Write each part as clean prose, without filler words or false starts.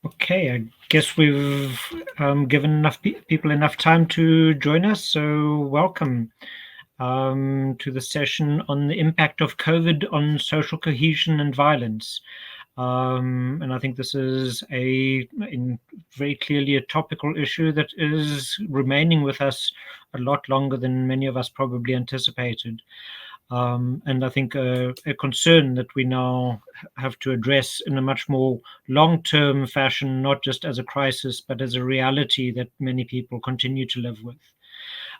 Okay, I guess we've given enough people enough time to join us, so welcome to the session on the impact of COVID on social cohesion and violence. And I think this is very clearly a topical issue that is remaining with us a lot longer than many of us probably anticipated. And I think a concern that we now have to address in a much more long-term fashion, not just as a crisis, but as a reality that many people continue to live with.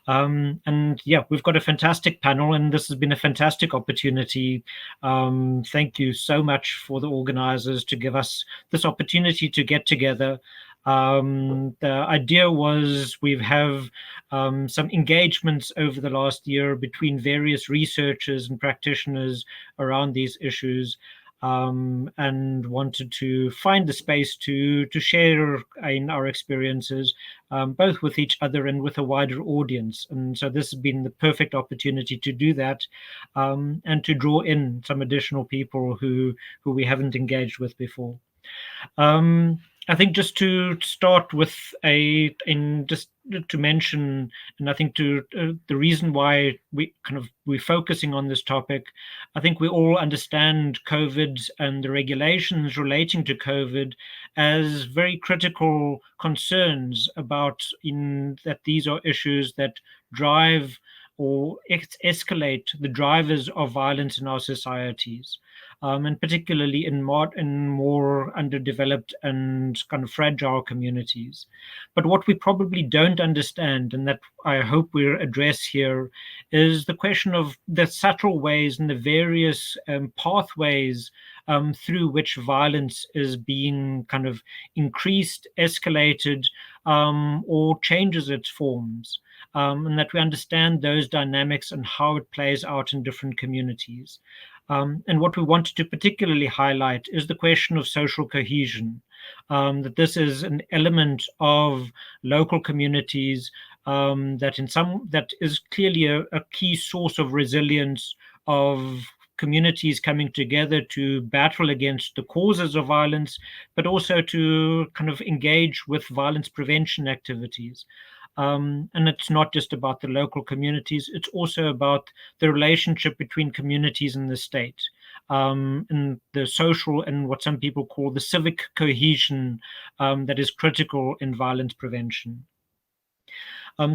And yeah, we've got a fantastic panel, and this has been a fantastic opportunity. Thank you so much for the organizers to give us this opportunity to get together. The idea was we have some engagements over the last year between various researchers and practitioners around these issues. And wanted to find the space to share in our experiences, both with each other and with a wider audience. And so this has been the perfect opportunity to do that, and to draw in some additional people who we haven't engaged with before. Um, I think just to start with just to mention, and I think the reason why we're focusing on this topic, I think we all understand COVID and the regulations relating to COVID as very critical concerns about in that these are issues that drive or escalate the drivers of violence in our societies, and particularly in more underdeveloped and kind of fragile communities. But what we probably don't understand, and that I hope we address here, is the question of the subtle ways and the various pathways through which violence is being kind of increased, escalated, or changes its forms. And that we understand those dynamics and how it plays out in different communities. And what we wanted to particularly highlight is the question of social cohesion, that this is an element of local communities, that is clearly a key source of resilience of communities coming together to battle against the causes of violence, but also to kind of engage with violence prevention activities. And it's not just about the local communities, it's also about the relationship between communities and the state, and the social and what some people call the civic cohesion, that is critical in violence prevention.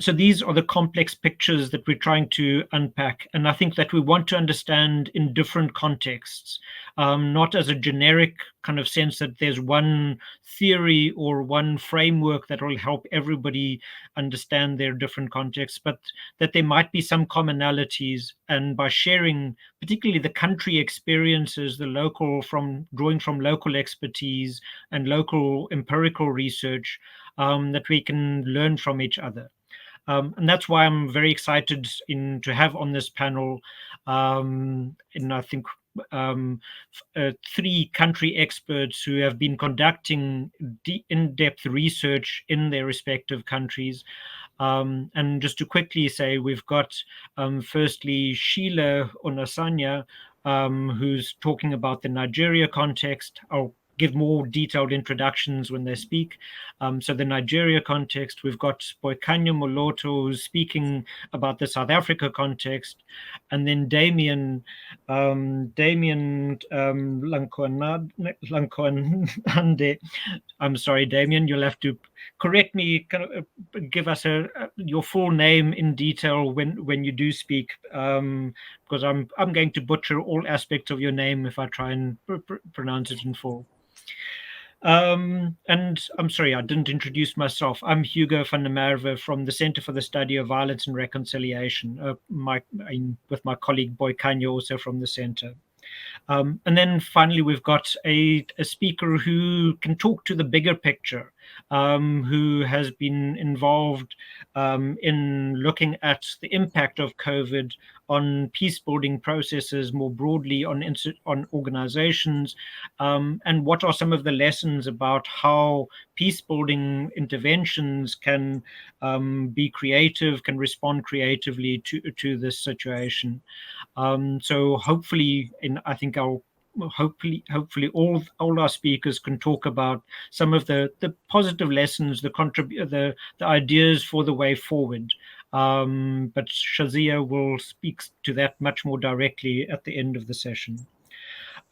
So these are the complex pictures that we're trying to unpack. And I think that we want to understand in different contexts, not as a generic kind of sense that there's one theory or one framework that will help everybody understand their different contexts, but that there might be some commonalities. And by sharing, particularly the country experiences, the local from drawing from local expertise and local empirical research, that we can learn from each other. And that's why I'm very excited to have on this panel, and I think three country experts who have been conducting in-depth research in their respective countries. And just to quickly say, we've got firstly Sheila Onasanya, who's talking about the Nigeria context. I'll give more detailed introductions when they speak. So the Nigeria context, we've got Boykanye Mulotto, who's speaking about the South Africa context, and then Damien Lankonande. I'm sorry, Damien, you'll have to correct me, kind of give us your full name in detail when you do speak, because I'm going to butcher all aspects of your name if I try and pronounce it in full. And I'm sorry, I didn't introduce myself. I'm Hugo van der Merwe from the Center for the Study of Violence and Reconciliation, with my colleague Boykanye also from the center. And then finally, we've got a speaker who can talk to the bigger picture, who has been involved in looking at the impact of COVID on peace-building processes more broadly, on organizations, and what are some of the lessons about how peace-building interventions can be creative, can respond creatively to this situation. So hopefully, I think I'll hopefully all our speakers can talk about some of the positive lessons, the ideas for the way forward. But Shazia will speak to that much more directly at the end of the session.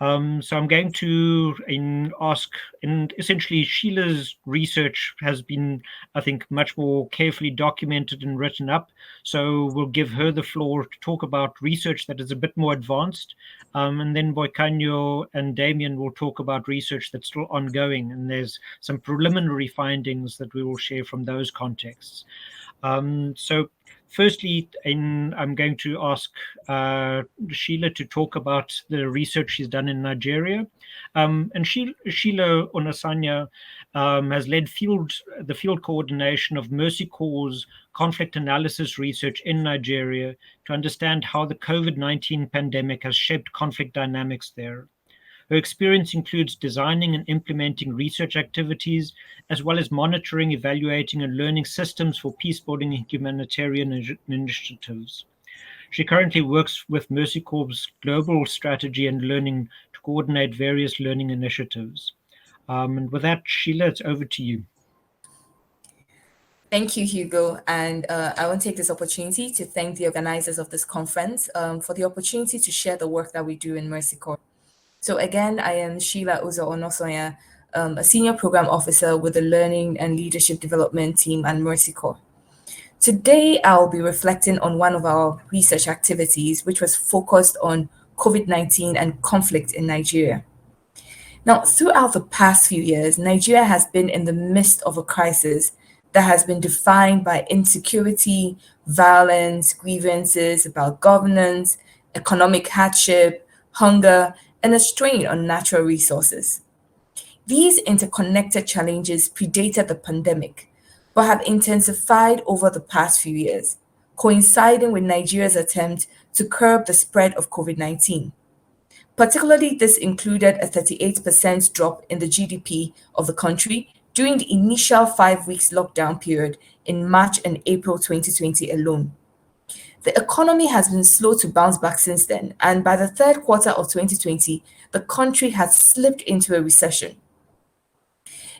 So I'm going to ask, and essentially Sheila's research has been, I think, much more carefully documented and written up. So we'll give her the floor to talk about research that is a bit more advanced. And then Boykanye and Damien will talk about research that's still ongoing. And there's some preliminary findings that we will share from those contexts. So firstly, I'm going to ask Sheila to talk about the research she's done in Nigeria. And Sheila Onasanya has led the field coordination of MercyCore's conflict analysis research in Nigeria to understand how the COVID-19 pandemic has shaped conflict dynamics there. Her experience includes designing and implementing research activities, as well as monitoring, evaluating, and learning systems for peacebuilding and humanitarian initiatives. She currently works with MercyCore's global strategy and learning to coordinate various learning initiatives. And with that, Sheila, it's over to you. Thank you, Hugo. And I want to take this opportunity to thank the organizers of this conference for the opportunity to share the work that we do in MercyCore. So again, I am Sheila Uzo-Onosoya, a senior program officer with the Learning and Leadership Development team at MercyCore. Today, I'll be reflecting on one of our research activities, which was focused on COVID-19 and conflict in Nigeria. Now, throughout the past few years, Nigeria has been in the midst of a crisis that has been defined by insecurity, violence, grievances about governance, economic hardship, hunger, and a strain on natural resources. These interconnected challenges predated the pandemic, but have intensified over the past few years, coinciding with Nigeria's attempt to curb the spread of COVID-19. Particularly, this included a 38% drop in the GDP of the country during the initial 5 weeks lockdown period in March and April 2020 alone. The economy has been slow to bounce back since then, and by the third quarter of 2020, the country has slipped into a recession.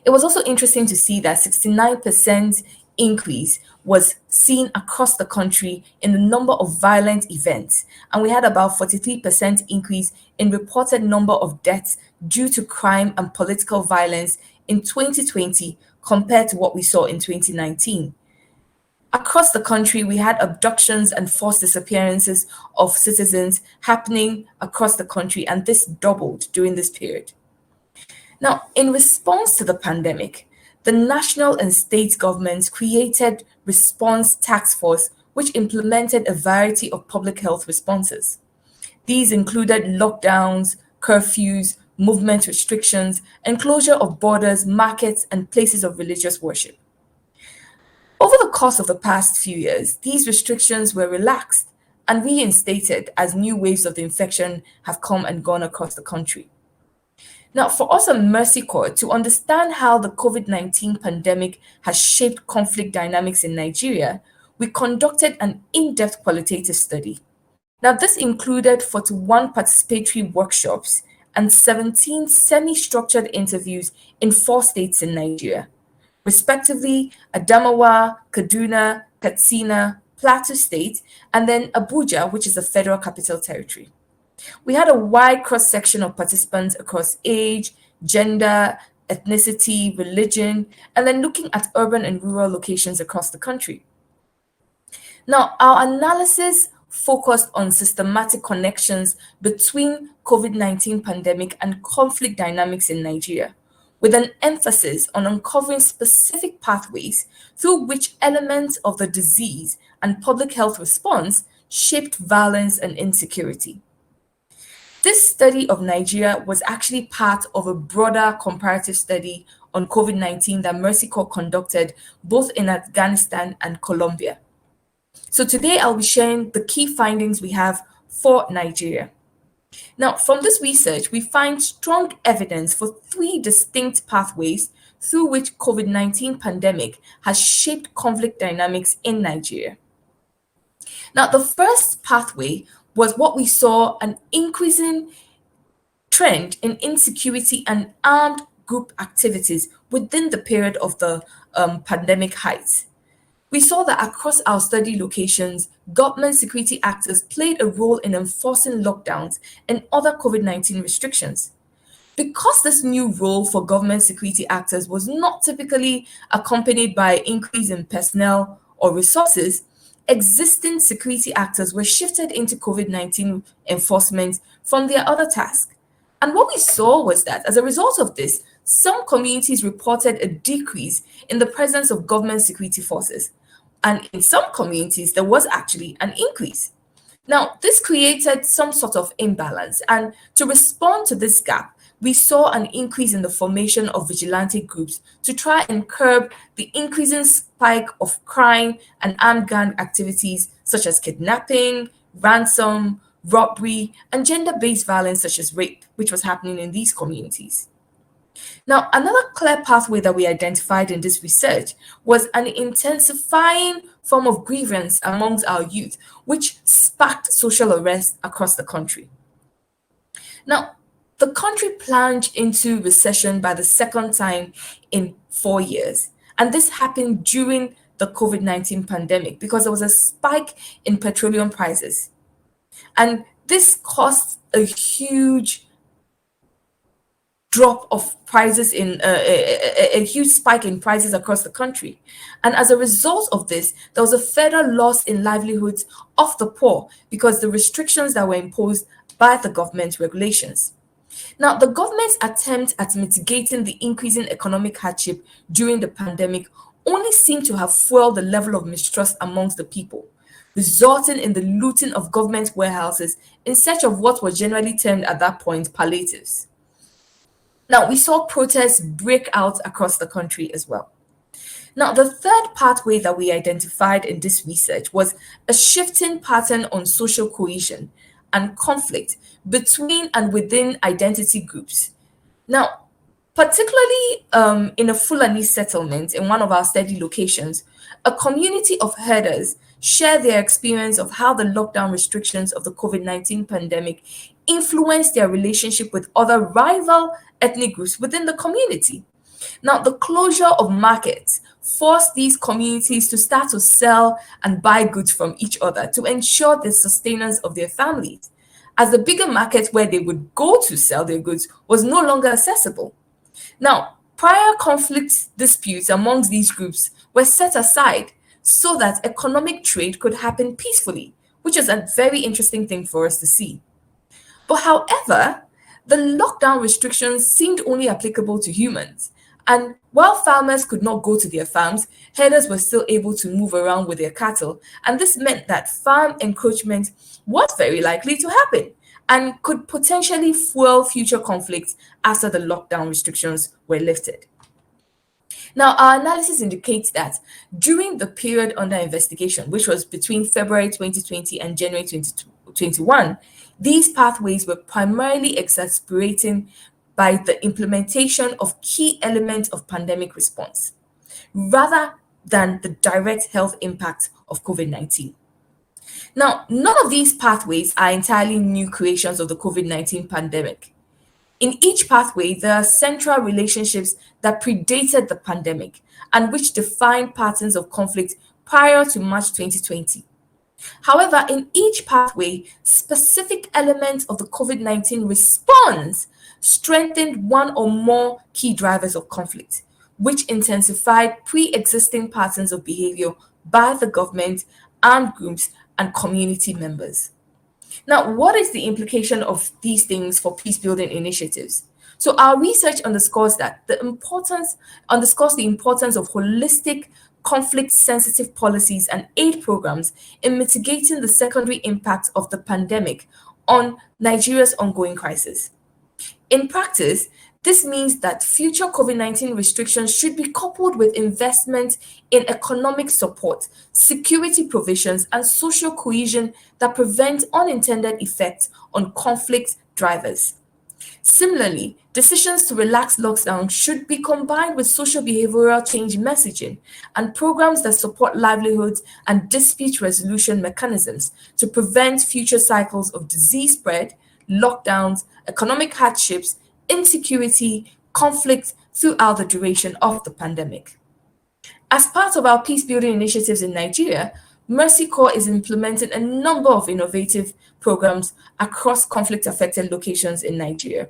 It was also interesting to see that 69% increase was seen across the country in the number of violent events, and we had about 43% increase in reported number of deaths due to crime and political violence in 2020 compared to what we saw in 2019. Across the country, we had abductions and forced disappearances of citizens happening across the country, and this doubled during this period. Now, in response to the pandemic, the national and state governments created response task force, which implemented a variety of public health responses. These included lockdowns, curfews, movement restrictions, and closure of borders, markets, and places of religious worship. Over the course of the past few years, these restrictions were relaxed and reinstated as new waves of the infection have come and gone across the country. Now, for us at MercyCore, to understand how the COVID-19 pandemic has shaped conflict dynamics in Nigeria, we conducted an in-depth qualitative study. Now, this included 41 participatory workshops and 17 semi-structured interviews in 4 states in Nigeria, respectively Adamawa, Kaduna, Katsina, Plateau State, and then Abuja, which is the Federal Capital Territory. We had a wide cross-section of participants across age, gender, ethnicity, religion, and then looking at urban and rural locations across the country. Now, our analysis focused on systematic connections between COVID-19 pandemic and conflict dynamics in Nigeria, with an emphasis on uncovering specific pathways through which elements of the disease and public health response shaped violence and insecurity. This study of Nigeria was actually part of a broader comparative study on COVID-19 that MercyCore conducted both in Afghanistan and Colombia. So today I'll be sharing the key findings we have for Nigeria. Now, from this research, we find strong evidence for 3 distinct pathways through which COVID-19 pandemic has shaped conflict dynamics in Nigeria. Now, the first pathway was what we saw, an increasing trend in insecurity and armed group activities within the period of the pandemic height. We saw that across our study locations, government security actors played a role in enforcing lockdowns and other COVID-19 restrictions. Because this new role for government security actors was not typically accompanied by an increase in personnel or resources, existing security actors were shifted into COVID-19 enforcement from their other tasks. And what we saw was that as a result of this, some communities reported a decrease in the presence of government security forces. And in some communities, there was actually an increase. Now, this created some sort of imbalance. And to respond to this gap, we saw an increase in the formation of vigilante groups to try and curb the increasing spike of crime and armed gang activities such as kidnapping, ransom, robbery, and gender-based violence such as rape, which was happening in these communities. Now, another clear pathway that we identified in this research was an intensifying form of grievance amongst our youth, which sparked social unrest across the country. Now, the country plunged into recession by the second time in 4 years. And this happened during the COVID-19 pandemic because there was a spike in petroleum prices. And this caused a huge drop of prices in a huge spike in prices across the country. And as a result of this, there was a further loss in livelihoods of the poor because the restrictions that were imposed by the government regulations. Now, the government's attempt at mitigating the increasing economic hardship during the pandemic only seemed to have fueled the level of mistrust amongst the people, resulting in the looting of government warehouses in search of what were generally termed at that point palliatives. Now, we saw protests break out across the country as well. Now, the third pathway that we identified in this research was a shifting pattern on social cohesion and conflict between and within identity groups. Now, particularly in a Fulani settlement in one of our study locations, a community of herders share their experience of how the lockdown restrictions of the COVID-19 pandemic influenced their relationship with other rival ethnic groups within the community. Now, the closure of markets forced these communities to start to sell and buy goods from each other to ensure the sustenance of their families, as the bigger market where they would go to sell their goods was no longer accessible. Now, prior conflict disputes amongst these groups were set aside so that economic trade could happen peacefully, which is a very interesting thing for us to see. But however, the lockdown restrictions seemed only applicable to humans. And while farmers could not go to their farms, herders were still able to move around with their cattle. And this meant that farm encroachment was very likely to happen and could potentially fuel future conflicts after the lockdown restrictions were lifted. Now, our analysis indicates that during the period under investigation, which was between February 2020 and January 2021, these pathways were primarily exacerbating by the implementation of key elements of pandemic response, rather than the direct health impact of COVID-19. Now, none of these pathways are entirely new creations of the COVID-19 pandemic. In each pathway, there are central relationships that predated the pandemic and which defined patterns of conflict prior to March 2020. However, in each pathway, specific elements of the COVID-19 response strengthened one or more key drivers of conflict, which intensified pre-existing patterns of behavior by the government, armed groups, and community members. Now, what is the implication of these things for peacebuilding initiatives? So our research underscores the importance of holistic, conflict-sensitive policies and aid programs in mitigating the secondary impact of the pandemic on Nigeria's ongoing crisis. In practice, this means that future COVID-19 restrictions should be coupled with investment in economic support, security provisions, and social cohesion that prevent unintended effects on conflict drivers. Similarly, decisions to relax lockdown should be combined with social behavioral change messaging and programs that support livelihoods and dispute resolution mechanisms to prevent future cycles of disease spread, lockdowns, economic hardships, insecurity, conflict throughout the duration of the pandemic. As part of our peacebuilding initiatives in Nigeria, MercyCore is implementing a number of innovative programs across conflict-affected locations in Nigeria.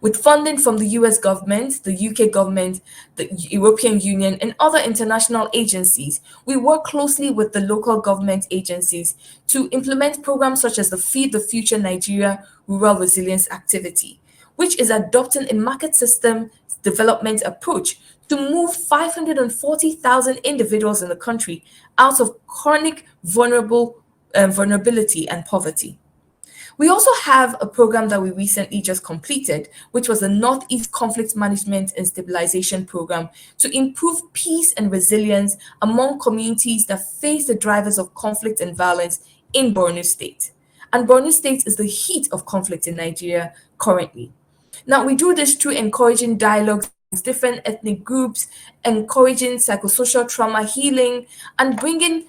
With funding from the US government, the UK government, the European Union, and other international agencies, we work closely with the local government agencies to implement programs such as the Feed the Future Nigeria Rural Resilience Activity, which is adopting a market system development approach to move 540,000 individuals in the country out of chronic vulnerability and poverty. We also have a program that we recently just completed, which was the Northeast Conflict Management and Stabilization Program to improve peace and resilience among communities that face the drivers of conflict and violence in Borno State. And Borno State is the heat of conflict in Nigeria currently. Now, we do this through encouraging dialogues with different ethnic groups, encouraging psychosocial trauma healing, and bringing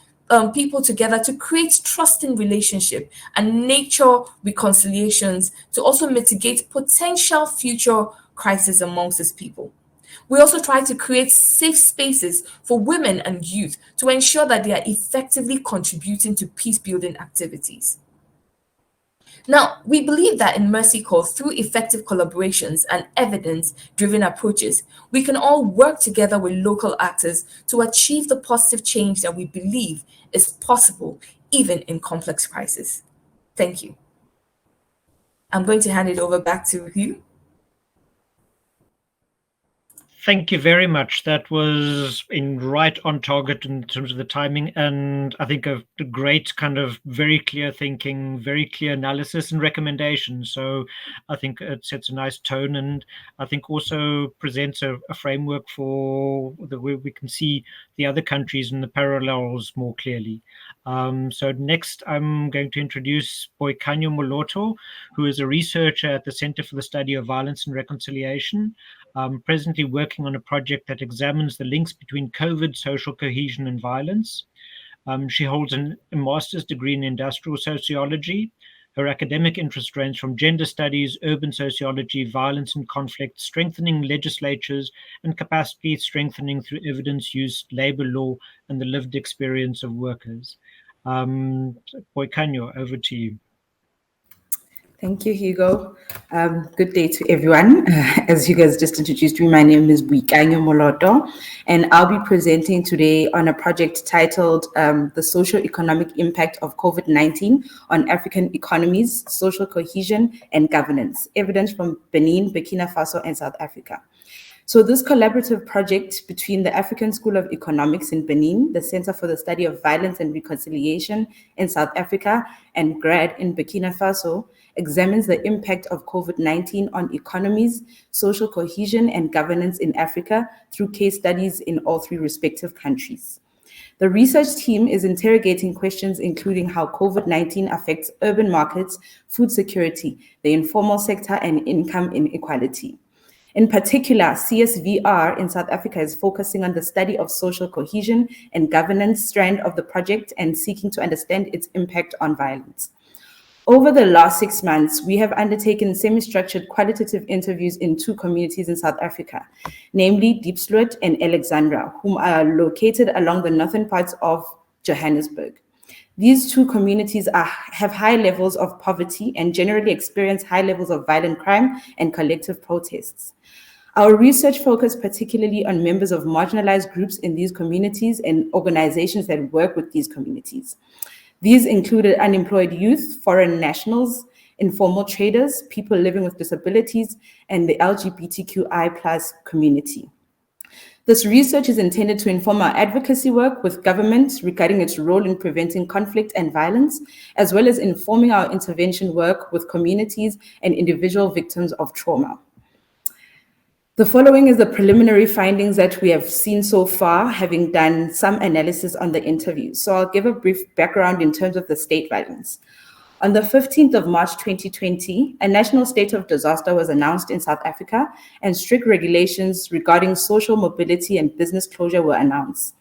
people together to create trusting relationship and nurture reconciliations to also mitigate potential future crises amongst these people. We also try to create safe spaces for women and youth to ensure that they are effectively contributing to peace building activities. Now, we believe that in MercyCore, through effective collaborations and evidence-driven approaches, we can all work together with local actors to achieve the positive change that we believe is possible, even in complex crises. Thank you. I'm going to hand it over back to you. Thank you very much. That was right on target in terms of the timing, and I think a great kind of very clear thinking, very clear analysis and recommendations. So I think it sets a nice tone, and I think also presents a framework for the way we can see the other countries and the parallels more clearly. So next, I'm going to introduce Boykanye Mulotto, who is a researcher at the Center for the Study of Violence and Reconciliation. Presently working on a project that examines the links between COVID, social cohesion, and violence. She holds a master's degree in industrial sociology. Her academic interest range from gender studies, urban sociology, violence and conflict, strengthening legislatures, and capacity strengthening through evidence-used labor law and the lived experience of workers. Boykanye, over to you. Thank you, Hugo. Good day to everyone. As Hugo has just introduced me, my name is Boykanye Mulotto, and I'll be presenting today on a project titled The Socio-Economic Impact of COVID-19 on African Economies, Social Cohesion and Governance, evidence from Benin, Burkina Faso, and South Africa. So this collaborative project between the African School of Economics in Benin, the Center for the Study of Violence and Reconciliation in South Africa, and GRAD in Burkina Faso examines the impact of COVID-19 on economies, social cohesion, and governance in Africa through case studies in all three respective countries. The research team is interrogating questions including how COVID-19 affects urban markets, food security, the informal sector, and income inequality. In particular, CSVR in South Africa is focusing on the study of social cohesion and governance strand of the project and seeking to understand its impact on violence. Over the last 6 months, we have undertaken semi-structured qualitative interviews in 2 communities in South Africa, namely Diepsloot and Alexandra, whom are located along the northern parts of Johannesburg. These 2 communities have high levels of poverty and generally experience high levels of violent crime and collective protests. Our research focused particularly on members of marginalized groups in these communities and organizations that work with these communities. These included unemployed youth, foreign nationals, informal traders, people living with disabilities, and the LGBTQI+ community. This research is intended to inform our advocacy work with government regarding its role in preventing conflict and violence, as well as informing our intervention work with communities and individual victims of trauma. The following is the preliminary findings that we have seen so far, having done some analysis on the interview. So I'll give a brief background in terms of the state violence. On the 15th of March 2020, a national state of disaster was announced in South Africa, and strict regulations regarding social mobility and business closure were announced.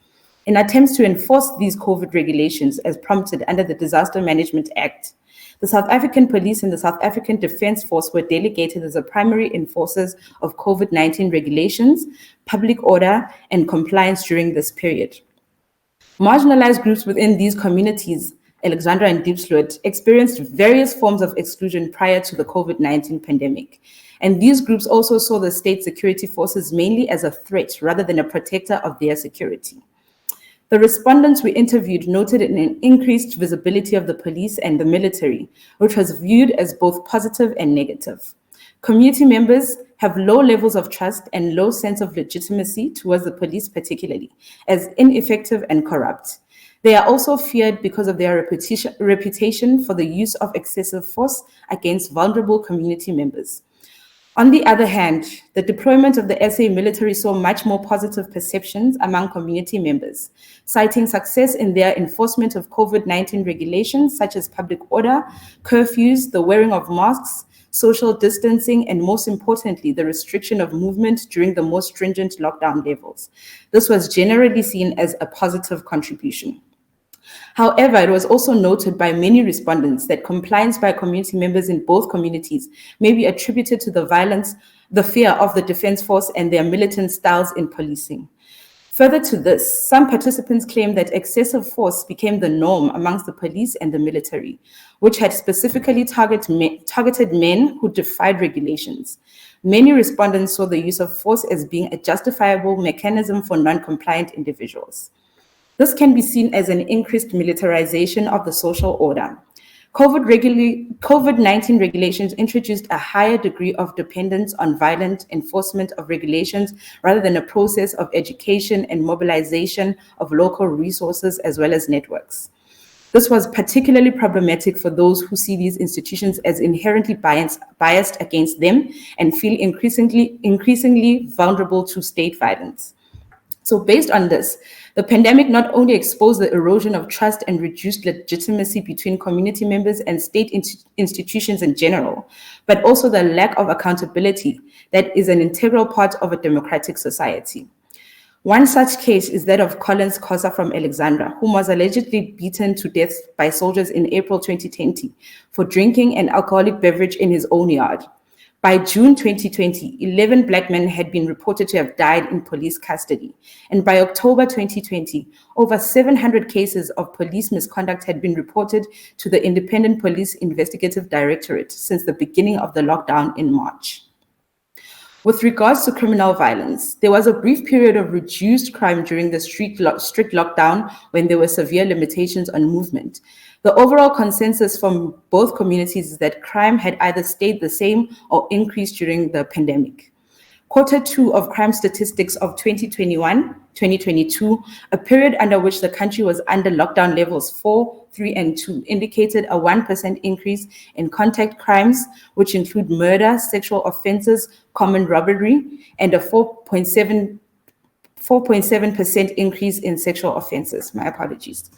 In attempts to enforce these COVID regulations as prompted under the Disaster Management Act, The South African Police and the South African Defence Force were delegated as the primary enforcers of COVID-19 regulations, public order, and compliance during this period. Marginalized groups within these communities, Alexandra and Diepsloot, experienced various forms of exclusion prior to the COVID-19 pandemic. And these groups also saw the state security forces mainly as a threat rather than a protector of their security. The respondents we interviewed noted an increased visibility of the police and the military, which was viewed as both positive and negative. Community members have low levels of trust and low sense of legitimacy towards the police particularly, as ineffective and corrupt. They are also feared because of their reputation for the use of excessive force against vulnerable community members. On the other hand, the deployment of the SA military saw much more positive perceptions among community members, citing success in their enforcement of COVID-19 regulations such as public order, curfews, the wearing of masks, social distancing, and most importantly, the restriction of movement during the most stringent lockdown levels. This was generally seen as a positive contribution. However, it was also noted by many respondents that compliance by community members in both communities may be attributed to the violence, the fear of the defense force, and their militant styles in policing. Further to this, some participants claim that excessive force became the norm amongst the police and the military, which had specifically targeted men who defied regulations. Many respondents saw the use of force as being a justifiable mechanism for non-compliant individuals. This can be seen as an increased militarization of the social order. COVID-19 regulations introduced a higher degree of dependence on violent enforcement of regulations rather than a process of education and mobilization of local resources as well as networks. This was particularly problematic for those who see these institutions as inherently biased against them and feel increasingly vulnerable to state violence. So based on this, the pandemic not only exposed the erosion of trust and reduced legitimacy between community members and state institutions in general, but also the lack of accountability that is an integral part of a democratic society. One such case is that of Collins Khosa from Alexandra, whom was allegedly beaten to death by soldiers in April 2020 for drinking an alcoholic beverage in his own yard. By June 2020, 11 Black men had been reported to have died in police custody. And by October 2020, over 700 cases of police misconduct had been reported to the Independent Police Investigative Directorate since the beginning of the lockdown in March. With regards to criminal violence, there was a brief period of reduced crime during the strict lockdown when there were severe limitations on movement. The overall consensus from both communities is that crime had either stayed the same or increased during the pandemic. Quarter 2 of crime statistics of 2021-2022, a period under which the country was under lockdown levels 4, 3, and 2, indicated a 1% increase in contact crimes, which include murder, sexual offenses, common robbery, and a 4.7% increase in sexual offenses. My apologies.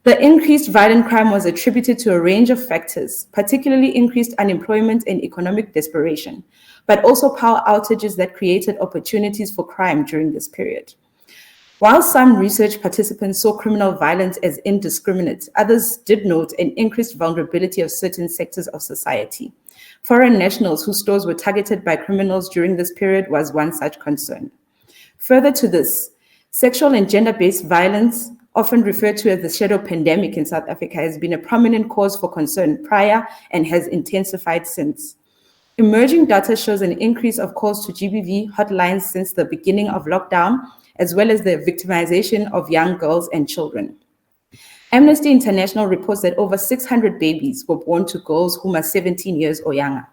The increased violent crime was attributed to a range of factors, particularly increased unemployment and economic desperation, but also power outages that created opportunities for crime during this period. While some research participants saw criminal violence as indiscriminate, others did note an increased vulnerability of certain sectors of society. Foreign nationals whose stores were targeted by criminals during this period was one such concern. Further to this, sexual and gender-based violence, often referred to as the shadow pandemic in South Africa, has been a prominent cause for concern prior and has intensified since. Emerging data shows an increase of calls to GBV hotlines since the beginning of lockdown, as well as the victimization of young girls and children. Amnesty International reports that over 600 babies were born to girls whom are 17 years or younger.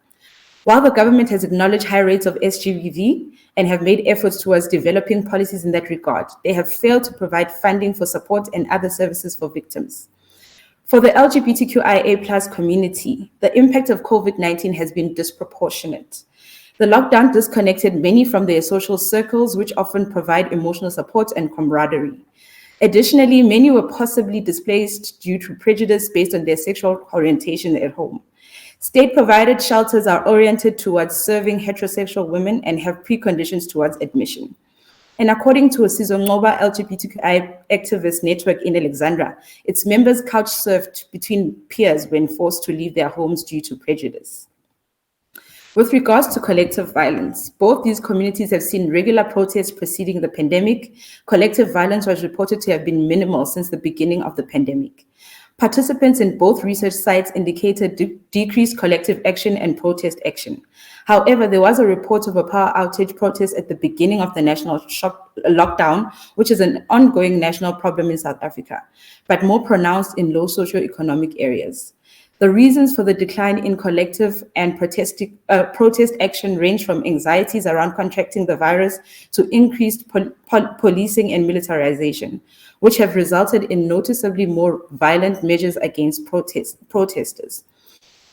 While the government has acknowledged high rates of SGBV and have made efforts towards developing policies in that regard, they have failed to provide funding for support and other services for victims. For the LGBTQIA+ community, the impact of COVID-19 has been disproportionate. The lockdown disconnected many from their social circles, which often provide emotional support and camaraderie. Additionally, many were possibly displaced due to prejudice based on their sexual orientation at home. State-provided shelters are oriented towards serving heterosexual women and have preconditions towards admission. And according to a Sizonqoba LGBTQI activist network in Alexandra, its members couch surfed between peers when forced to leave their homes due to prejudice. With regards to collective violence, both these communities have seen regular protests preceding the pandemic. Collective violence was reported to have been minimal since the beginning of the pandemic. Participants in both research sites indicated decreased collective action and protest action. However, there was a report of a power outage protest at the beginning of the national lockdown, which is an ongoing national problem in South Africa, but more pronounced in low socioeconomic areas. The reasons for the decline in collective and protest action range from anxieties around contracting the virus to increased policing and militarization, which have resulted in noticeably more violent measures against protesters.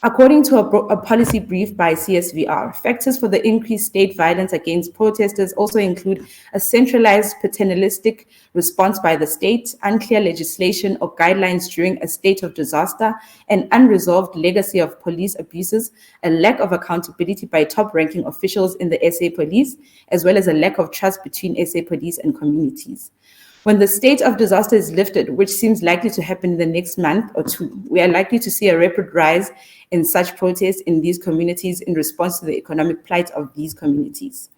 According to a policy brief by CSVR, factors for the increased state violence against protesters also include a centralized paternalistic response by the state, unclear legislation or guidelines during a state of disaster, an unresolved legacy of police abuses, a lack of accountability by top-ranking officials in the SA Police, as well as a lack of trust between SA Police and communities. When the state of disaster is lifted, which seems likely to happen in the next month or two, we are likely to see a rapid rise in such protests in these communities in response to the economic plight of these communities.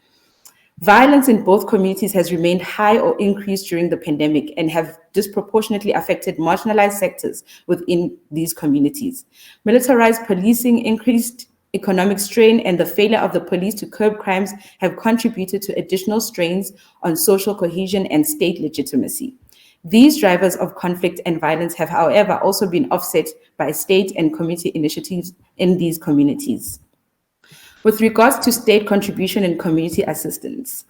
Violence in both communities has remained high or increased during the pandemic and have disproportionately affected marginalized sectors within these communities. Militarized policing, increased economic strain, and the failure of the police to curb crimes have contributed to additional strains on social cohesion and state legitimacy. These drivers of conflict and violence have, however, also been offset by state and community initiatives in these communities. With regards to state contribution and community assistance,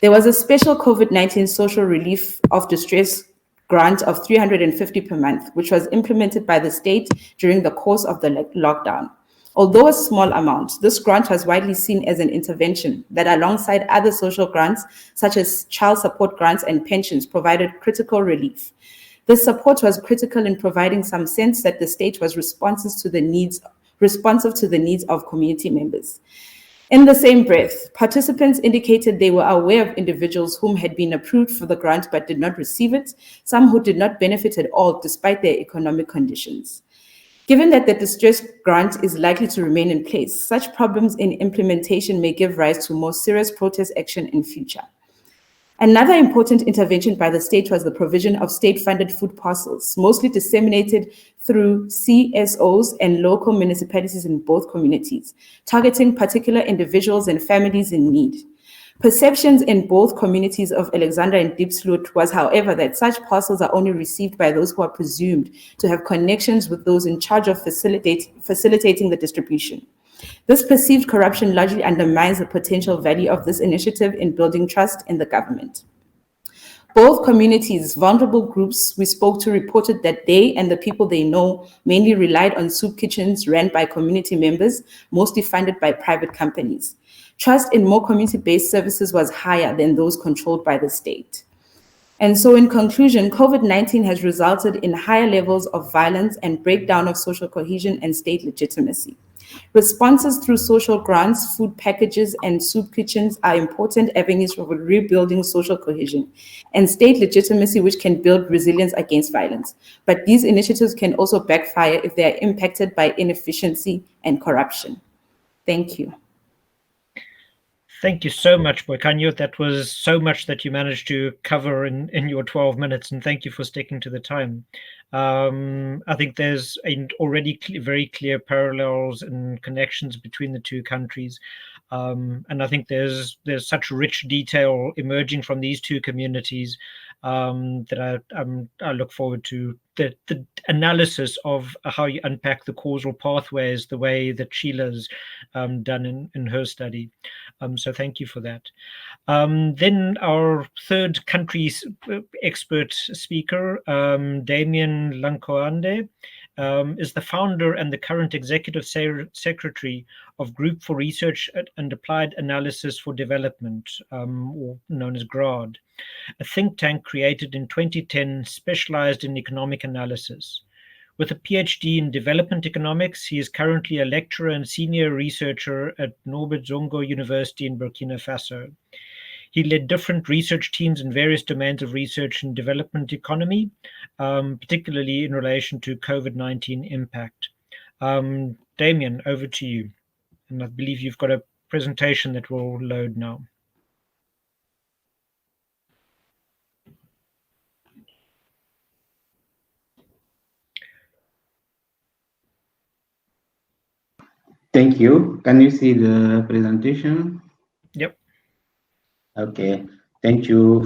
there was a special COVID-19 social relief of distress grant of $350 per month, which was implemented by the state during the course of the lockdown. Although a small amount, this grant was widely seen as an intervention that, alongside other social grants, such as child support grants and pensions, provided critical relief. This support was critical in providing some sense that the state was responsive to the needs of community members. In the same breath, participants indicated they were aware of individuals whom had been approved for the grant but did not receive it, some who did not benefit at all despite their economic conditions. Given that the distress grant is likely to remain in place, such problems in implementation may give rise to more serious protest action in future. Another important intervention by the state was the provision of state-funded food parcels, mostly disseminated through CSOs and local municipalities in both communities, targeting particular individuals and families in need. Perceptions in both communities of Alexandra and Diepsloot was, however, that such parcels are only received by those who are presumed to have connections with those in charge of facilitating the distribution. This perceived corruption largely undermines the potential value of this initiative in building trust in the government. Both communities, vulnerable groups we spoke to, reported that they and the people they know mainly relied on soup kitchens ran by community members, mostly funded by private companies. Trust in more community-based services was higher than those controlled by the state. And so in conclusion, COVID-19 has resulted in higher levels of violence and breakdown of social cohesion and state legitimacy. Responses through social grants, food packages, and soup kitchens are important avenues for rebuilding social cohesion and state legitimacy, which can build resilience against violence. But these initiatives can also backfire if they are impacted by inefficiency and corruption. Thank you. Thank you so much, Boykanye. That was so much that you managed to cover in your 12 minutes, and thank you for sticking to the time. I think there's already very clear parallels and connections between the two countries. And I think there's such rich detail emerging from these two communities that I look forward to the analysis of how you unpack the causal pathways, the way that Sheila's done in her study. So thank you for that. Then our third country expert speaker, Damien Lankoande, is the founder and the current executive secretary of Group for Research and Applied Analysis for Development, or known as GRAD, a think tank created in 2010 specialized in economic analysis. With a PhD in development economics, he is currently a lecturer and senior researcher at Norbert Zongo University in Burkina Faso. He led different research teams in various domains of research and development economy, particularly in relation to COVID-19 impact. Damien, over to you. And I believe you've got a presentation that will load now. Thank you. Can you see the presentation? Yep. Okay. Thank you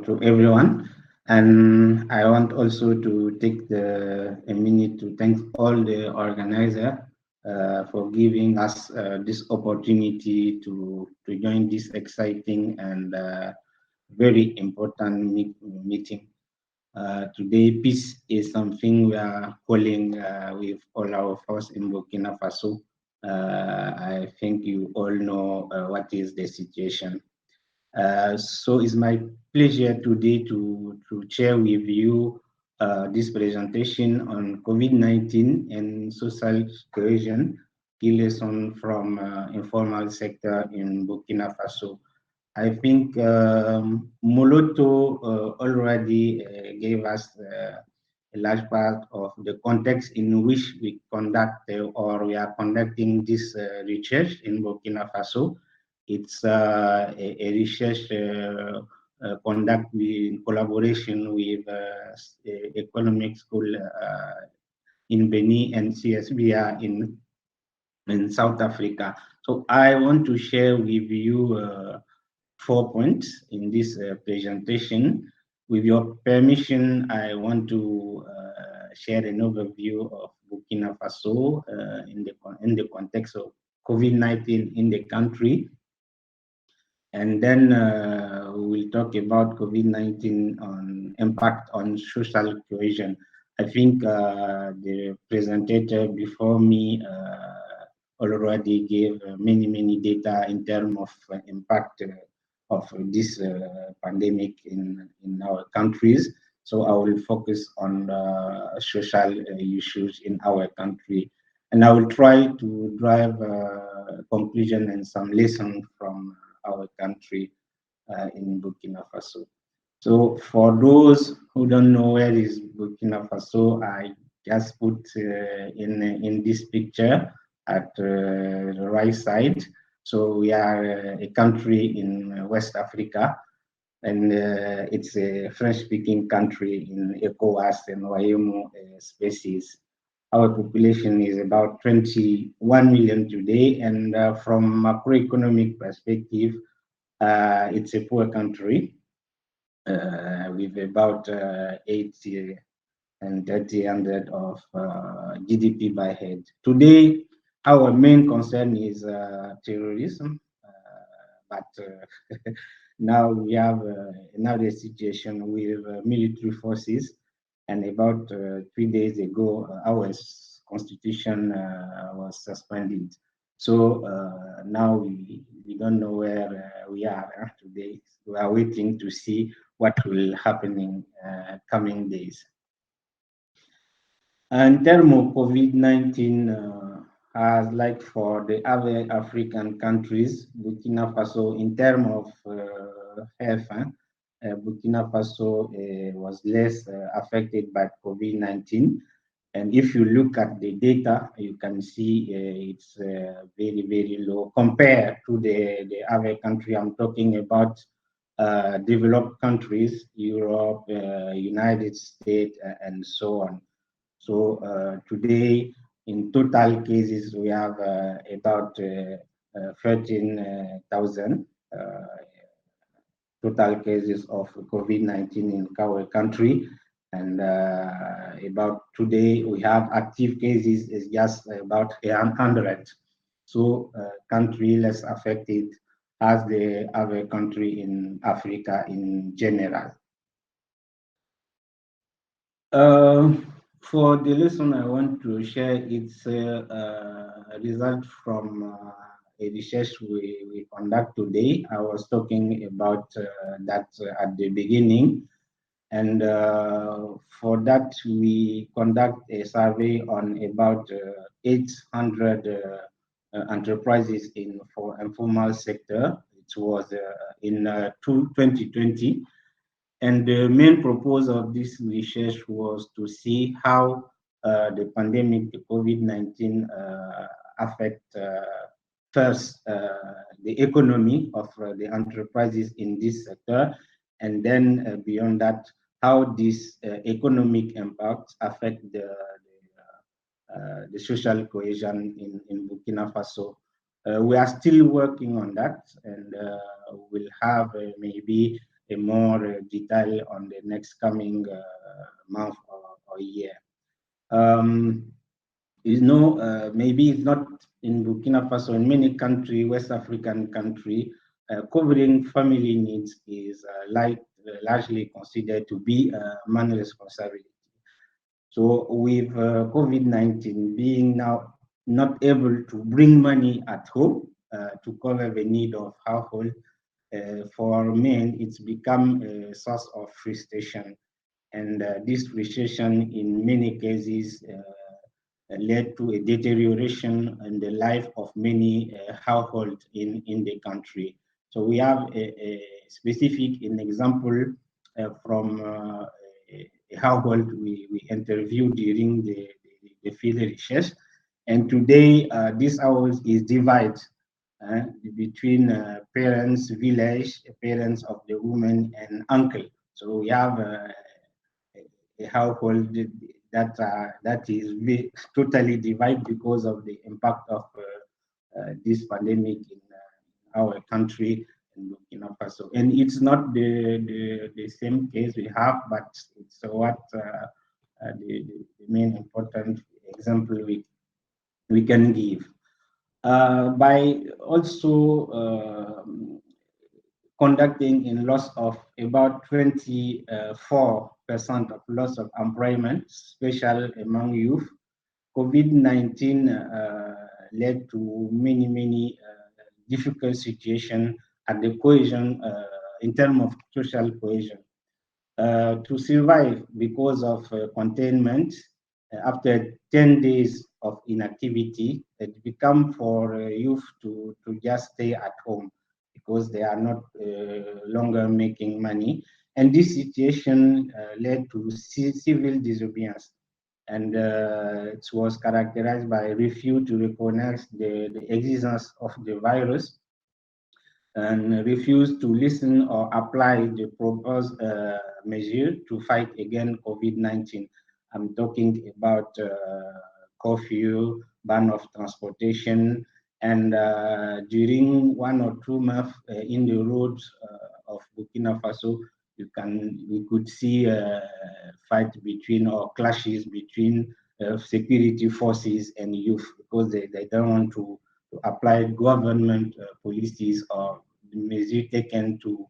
to everyone. And I want also to take a minute to thank all the organizers for giving us this opportunity to join this exciting and very important meeting. Today, peace is something we are calling with all our force in Burkina Faso. I think you all know what is the situation. So it's my pleasure today to share with you this presentation on COVID-19 and social cohesion, key lesson from informal sector in Burkina Faso. I think Mulotto already gave us a large part of the context in which we conduct or we are conducting this research in Burkina Faso. It's a research conducted in collaboration with economic school in Benin and CSBR in South Africa. So I want to share with you 4 points in this presentation. With your permission, I want to share an overview of Burkina Faso in the context of COVID-19 in the country. And then we will talk about COVID-19 on impact on social cohesion. I think the presenter before me already gave many data in terms of impact of this pandemic in our countries. So I will focus on social issues in our country. And I will try to drive a conclusion and some lessons from our country in Burkina Faso. So for those who don't know where is Burkina Faso, I just put in this picture at the right side. So we are a country in West Africa, and it's a French-speaking country in ECOWAS and WAEMO species. Our population is about 21 million today, and from a macroeconomic perspective, it's a poor country with about 80 and 30 of GDP by head. Today, our main concern is terrorism, but now we have another situation with military forces, and about 3 days ago, our constitution was suspended. So now we don't know where we are today. We are waiting to see what will happen in coming days. In terms of COVID-19, as like for the other African countries, Burkina Faso, in terms of health, Burkina Faso was less affected by COVID-19. And if you look at the data, you can see it's very low compared to the other country. I'm talking about developed countries, Europe, United States, and so on. So today, in total cases, we have about 13,000 total cases of COVID-19 in our country. And about today, we have active cases is just about 100. So country less affected as the other country in Africa in general. For the lesson I want to share, it's a result from a research we conduct today. I was talking about that at the beginning. And for that, we conduct a survey on about 800 enterprises for informal sector. it was in 2020. And the main purpose of this research was to see how the pandemic, the COVID-19, affect first the economy of the enterprises in this sector, and then beyond that, how these economic impacts affect the social cohesion in Burkina Faso. We are still working on that, and we'll have maybe a more detail on the next coming month or year. Maybe it's not in Burkina Faso, in many countries, West African country, covering family needs is largely considered to be a man's responsibility. So with COVID-19 being now not able to bring money at home to cover the need of household, for men, it's become a source of frustration. And this frustration in many cases led to a deterioration in the life of many households in the country. So we have a specific example from a household we interviewed during the field research. And today, this house is divided between parents, village, parents of the woman, and uncle. So we have a household that is totally divided because of the impact of this pandemic in our country, in Burkina Faso. And it's not the same case we have, but it's what the main important example we can give. By also conducting in loss of about 24% of loss of employment, especially among youth, COVID-19 led to many difficult situations at the cohesion in terms of social cohesion. To survive because of containment, after 10 days of inactivity, it becomes for youth to just stay at home because they are not longer making money. And this situation led to civil disobedience. And it was characterized by refuse to recognize the existence of the virus and refuse to listen or apply the proposed measure to fight against COVID-19. I'm talking about curfew, ban of transportation, and during 1 or 2 months in the roads of Burkina Faso, we could see fight between or clashes between security forces and youth because they don't want to apply government policies or measures taken to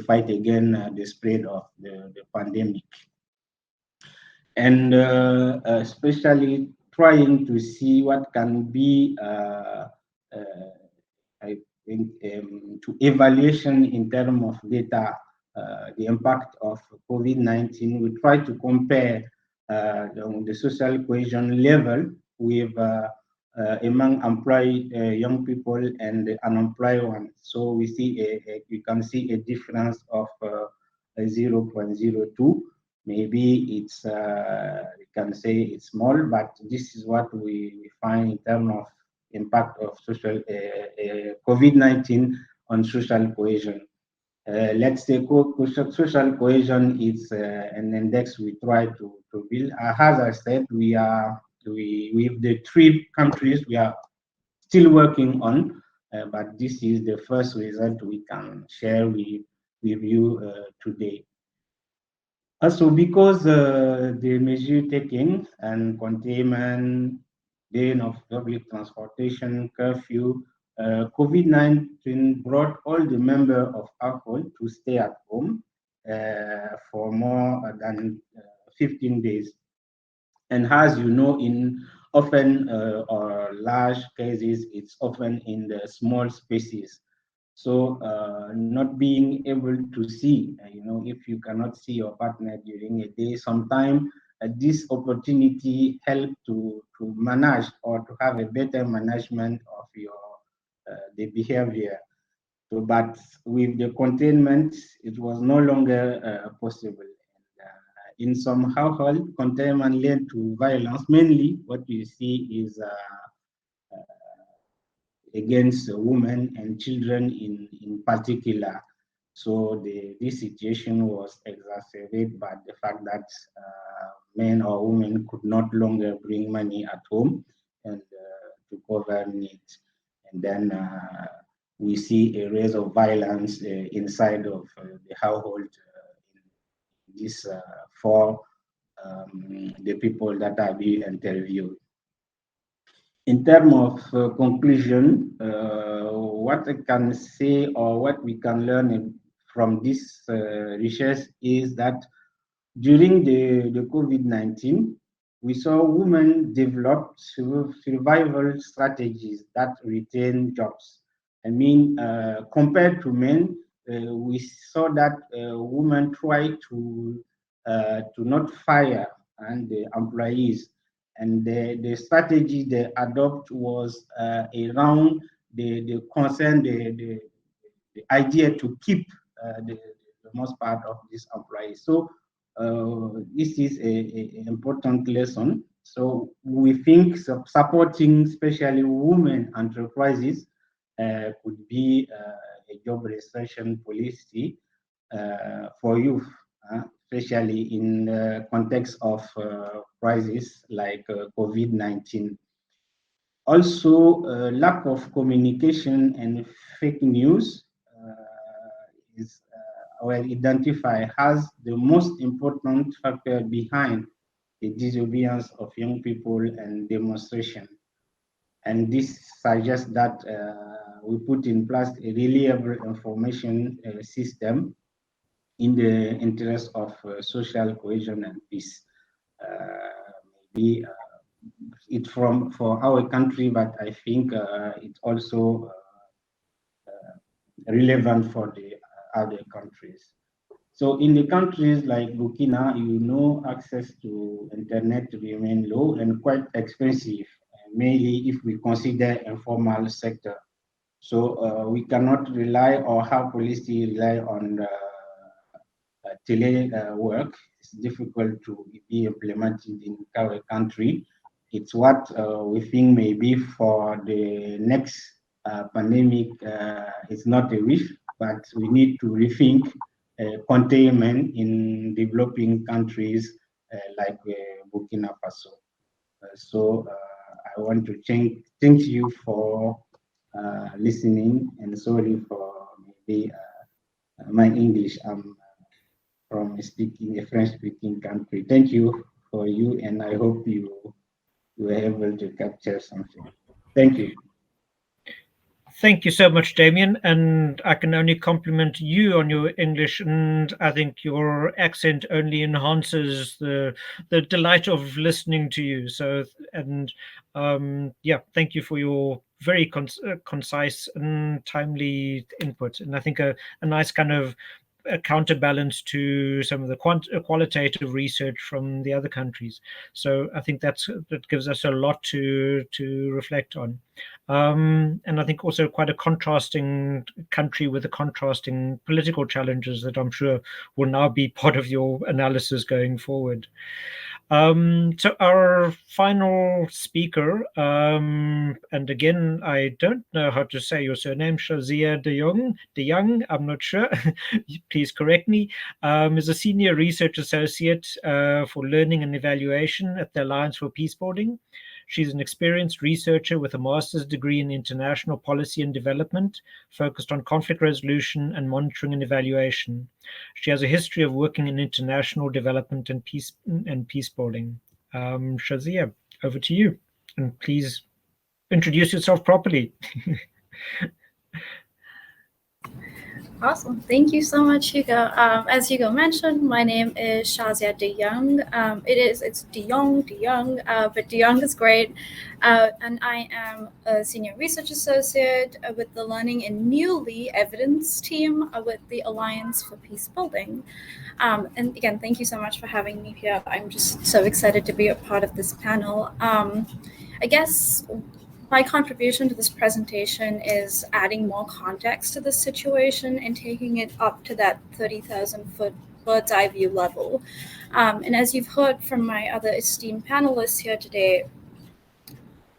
fight against the spread of the pandemic. And especially trying to see what can be, I think, to evaluation in terms of data, the impact of COVID-19. We try to compare the social cohesion level with among employed young people and the unemployed ones. So we see you can see a difference of 0.02. Maybe it's you can say it's small, but this is what we find in terms of impact of social COVID-19 on social cohesion. Let's say social cohesion is an index we try to build. As I said, with the 3 countries we are still working on, but this is the first result we can share with you today. Also, because the measure taken and containment, ban of public transportation, curfew, COVID-19 brought all the members of household to stay at home for more than 15 days. And as you know, in often or large cases, it's often in the small spaces. So not being able to see, if you cannot see your partner during a day, sometimes this opportunity help to manage or to have a better management of your the behavior. So, but with the containment, it was no longer possible. In some households, containment led to violence. Mainly, what we see is against women and children in particular. So this situation was exacerbated by the fact that men or women could not longer bring money at home and to cover needs. And then we see a rise of violence inside of the household in this for the people that are being interviewed. In terms of conclusion, what I can say or what we can learn from this research is that during the COVID-19, we saw women develop survival strategies that retain jobs. I mean, compared to men, we saw that women try to not fire and the employees, and the strategy they adopt was around the concern, the idea to keep the most part of these employees. So this is an important lesson. So we think supporting especially women enterprises could be a job restriction policy for youth, especially in the context of crisis like COVID-19. Also, lack of communication and fake news is well identified as the most important factor behind the disobedience of young people and demonstration. And this suggests that we put in place a reliable information system in the interest of social cohesion and peace. Maybe it for our country, but I think it's also relevant for the other countries. So in the countries like Burkina, access to internet remain low and quite expensive, mainly if we consider informal sector. So we cannot rely or have policy rely on telework. It's difficult to be implemented in our country. It's what we think maybe for the next pandemic, it's not a wish, but we need to rethink containment in developing countries like Burkina Faso. So I want to thank you for listening, and sorry for maybe my English. I'm from speaking a French-speaking country. Thank you for you, and I hope you were able to capture something. Thank you. Thank you so much, Damien. And I can only compliment you on your English, and I think your accent only enhances the delight of listening to you. So, and yeah, thank you for your very concise and timely input. And I think a nice kind of a counterbalance to some of the qualitative research from the other countries. So I think that gives us a lot to reflect on. And I think also quite a contrasting country with the contrasting political challenges that I'm sure will now be part of your analysis going forward. So our final speaker, and again, I don't know how to say your surname, Shazia De Young, I'm not sure, please correct me, is a senior research associate for learning and evaluation at the Alliance for Peacebuilding. She's an experienced researcher with a master's degree in international policy and development, focused on conflict resolution and monitoring and evaluation. She has a history of working in international development and peace building. Shazia, over to you, and please introduce yourself properly. Awesome. Thank you so much, Hugo. As Hugo mentioned, my name is Shazia De Young. It's De Young, but De Young is great. And I am a senior research associate with the Learning and Newly Evidence team with the Alliance for Peacebuilding. And again, thank you so much for having me here. I'm just so excited to be a part of this panel. I guess My contribution to this presentation is adding more context to the situation and taking it up to that 30,000-foot bird's eye view level. And as you've heard from my other esteemed panelists here today,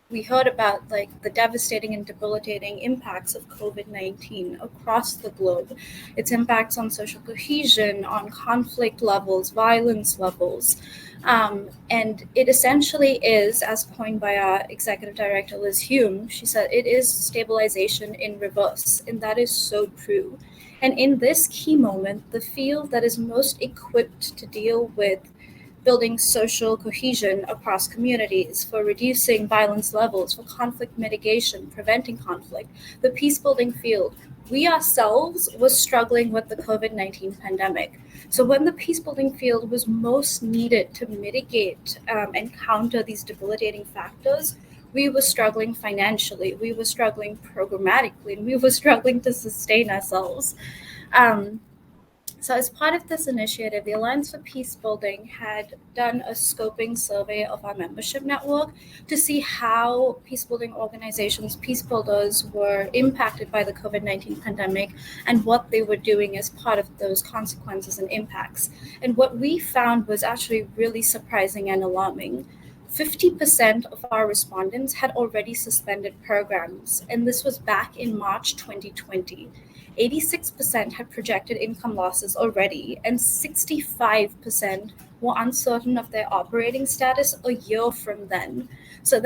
we heard about the devastating and debilitating impacts of COVID-19 across the globe, its impacts on social cohesion, on conflict levels, violence levels. And it essentially is, as coined by our executive director, Liz Hume, she said, it is stabilization in reverse, and that is so true. And in this key moment, the field that is most equipped to deal with building social cohesion across communities, for reducing violence levels, for conflict mitigation, preventing conflict, the peacebuilding field, we ourselves were struggling with the COVID-19 pandemic. So when the peacebuilding field was most needed to mitigate and counter these debilitating factors, we were struggling financially, we were struggling programmatically, and we were struggling to sustain ourselves. So as part of this initiative, the Alliance for Peacebuilding had done a scoping survey of our membership network to see how peacebuilding organizations, peacebuilders, were impacted by the COVID-19 pandemic and what they were doing as part of those consequences and impacts. And what we found was actually really surprising and alarming. 50% of our respondents had already suspended programs, and this was back in March 2020. 86% had projected income losses already, and 65% were uncertain of their operating status a year from then. So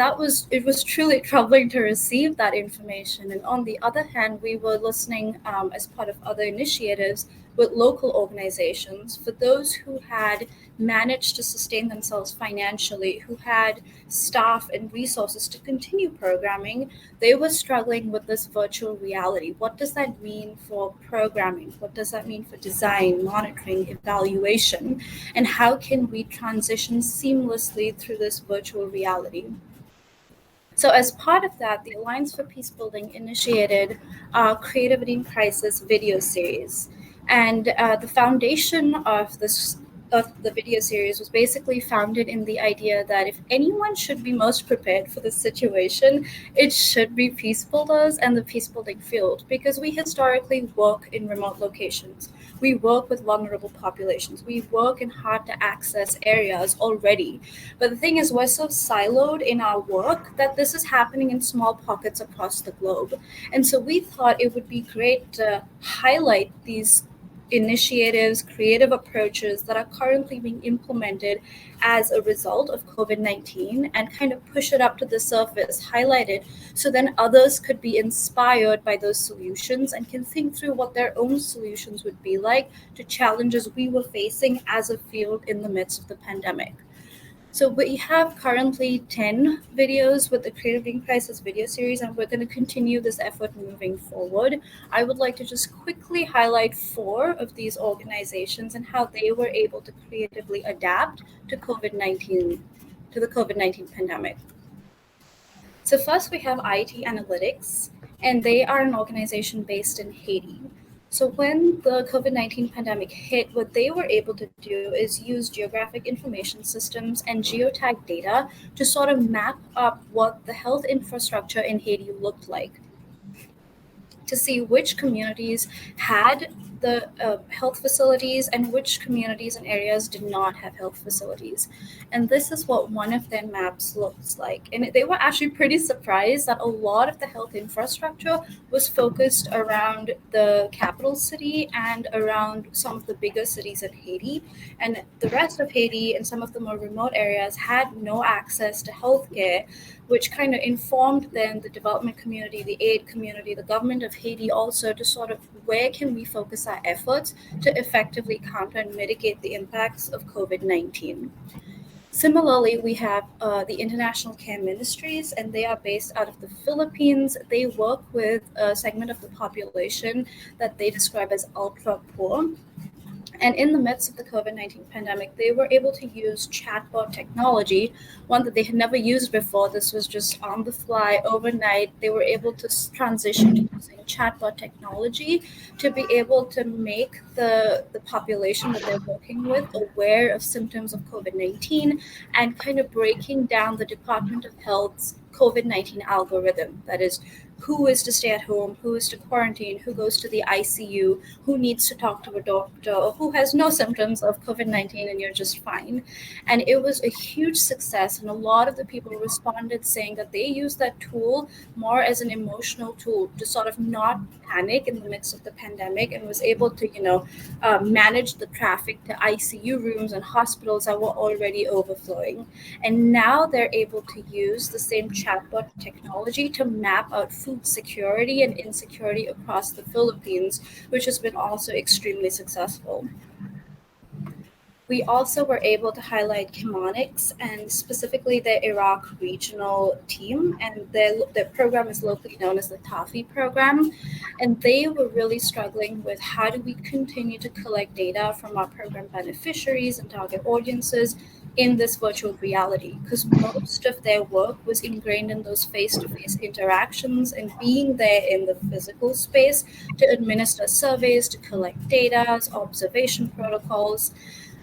it was truly troubling to receive that information. And on the other hand, we were listening as part of other initiatives with local organizations for those who had managed to sustain themselves financially, who had staff and resources to continue programming. They were struggling with this virtual reality. What does that mean for programming? What does that mean for design, monitoring, evaluation? And how can we transition seamlessly through this virtual reality? So as part of that, the Alliance for Peacebuilding initiated our Creativity in Crisis video series. And the foundation of the video series was basically founded in the idea that if anyone should be most prepared for this situation, it should be peacebuilders and the peacebuilding field, because we historically work in remote locations. We work with vulnerable populations. We work in hard to access areas already. But the thing is, we're so siloed in our work that this is happening in small pockets across the globe. And so we thought it would be great to highlight these initiatives, creative approaches that are currently being implemented as a result of COVID-19 and kind of push it up to the surface, highlight it, so then others could be inspired by those solutions and can think through what their own solutions would be like to challenges we were facing as a field in the midst of the pandemic. So we have currently 10 videos with the Creativity in Crisis video series, and we're going to continue this effort moving forward. I would like to just quickly highlight 4 of these organizations and how they were able to creatively adapt to the COVID-19 pandemic. So first we have IIT Analytics, and they are an organization based in Haiti. So when the COVID-19 pandemic hit, what they were able to do is use geographic information systems and geotag data to sort of map up what the health infrastructure in Haiti looked like, to see which communities had the health facilities and which communities and areas did not have health facilities. And this is what one of their maps looks like. And they were actually pretty surprised that a lot of the health infrastructure was focused around the capital city and around some of the bigger cities in Haiti. And the rest of Haiti and some of the more remote areas had no access to healthcare, which kind of informed then the development community, the aid community, the government of Haiti also to sort of where can we focus our efforts to effectively counter and mitigate the impacts of COVID-19. Similarly, we have the International Care Ministries, and they are based out of the Philippines. They work with a segment of the population that they describe as ultra poor. And in the midst of the COVID-19 pandemic, they were able to use chatbot technology, one that they had never used before. This was just on the fly, overnight. They were able to transition to using chatbot technology to be able to make the population that they're working with aware of symptoms of COVID-19 and kind of breaking down the Department of Health's COVID-19 algorithm. That is, who is to stay at home, who is to quarantine, who goes to the ICU, who needs to talk to a doctor, who has no symptoms of COVID-19 and you're just fine. And it was a huge success. And a lot of the people responded saying that they use that tool more as an emotional tool to sort of not panic in the midst of the pandemic, and was able to, manage the traffic to ICU rooms and hospitals that were already overflowing. And now they're able to use the same chatbot technology to map out food security and insecurity across the Philippines, which has been also extremely successful. We also were able to highlight Kemonix and specifically the Iraq regional team, and their program is locally known as the TAFI program. And they were really struggling with how do we continue to collect data from our program beneficiaries and target audiences in this virtual reality, because most of their work was ingrained in those face-to-face interactions and being there in the physical space to administer surveys, to collect data, observation protocols.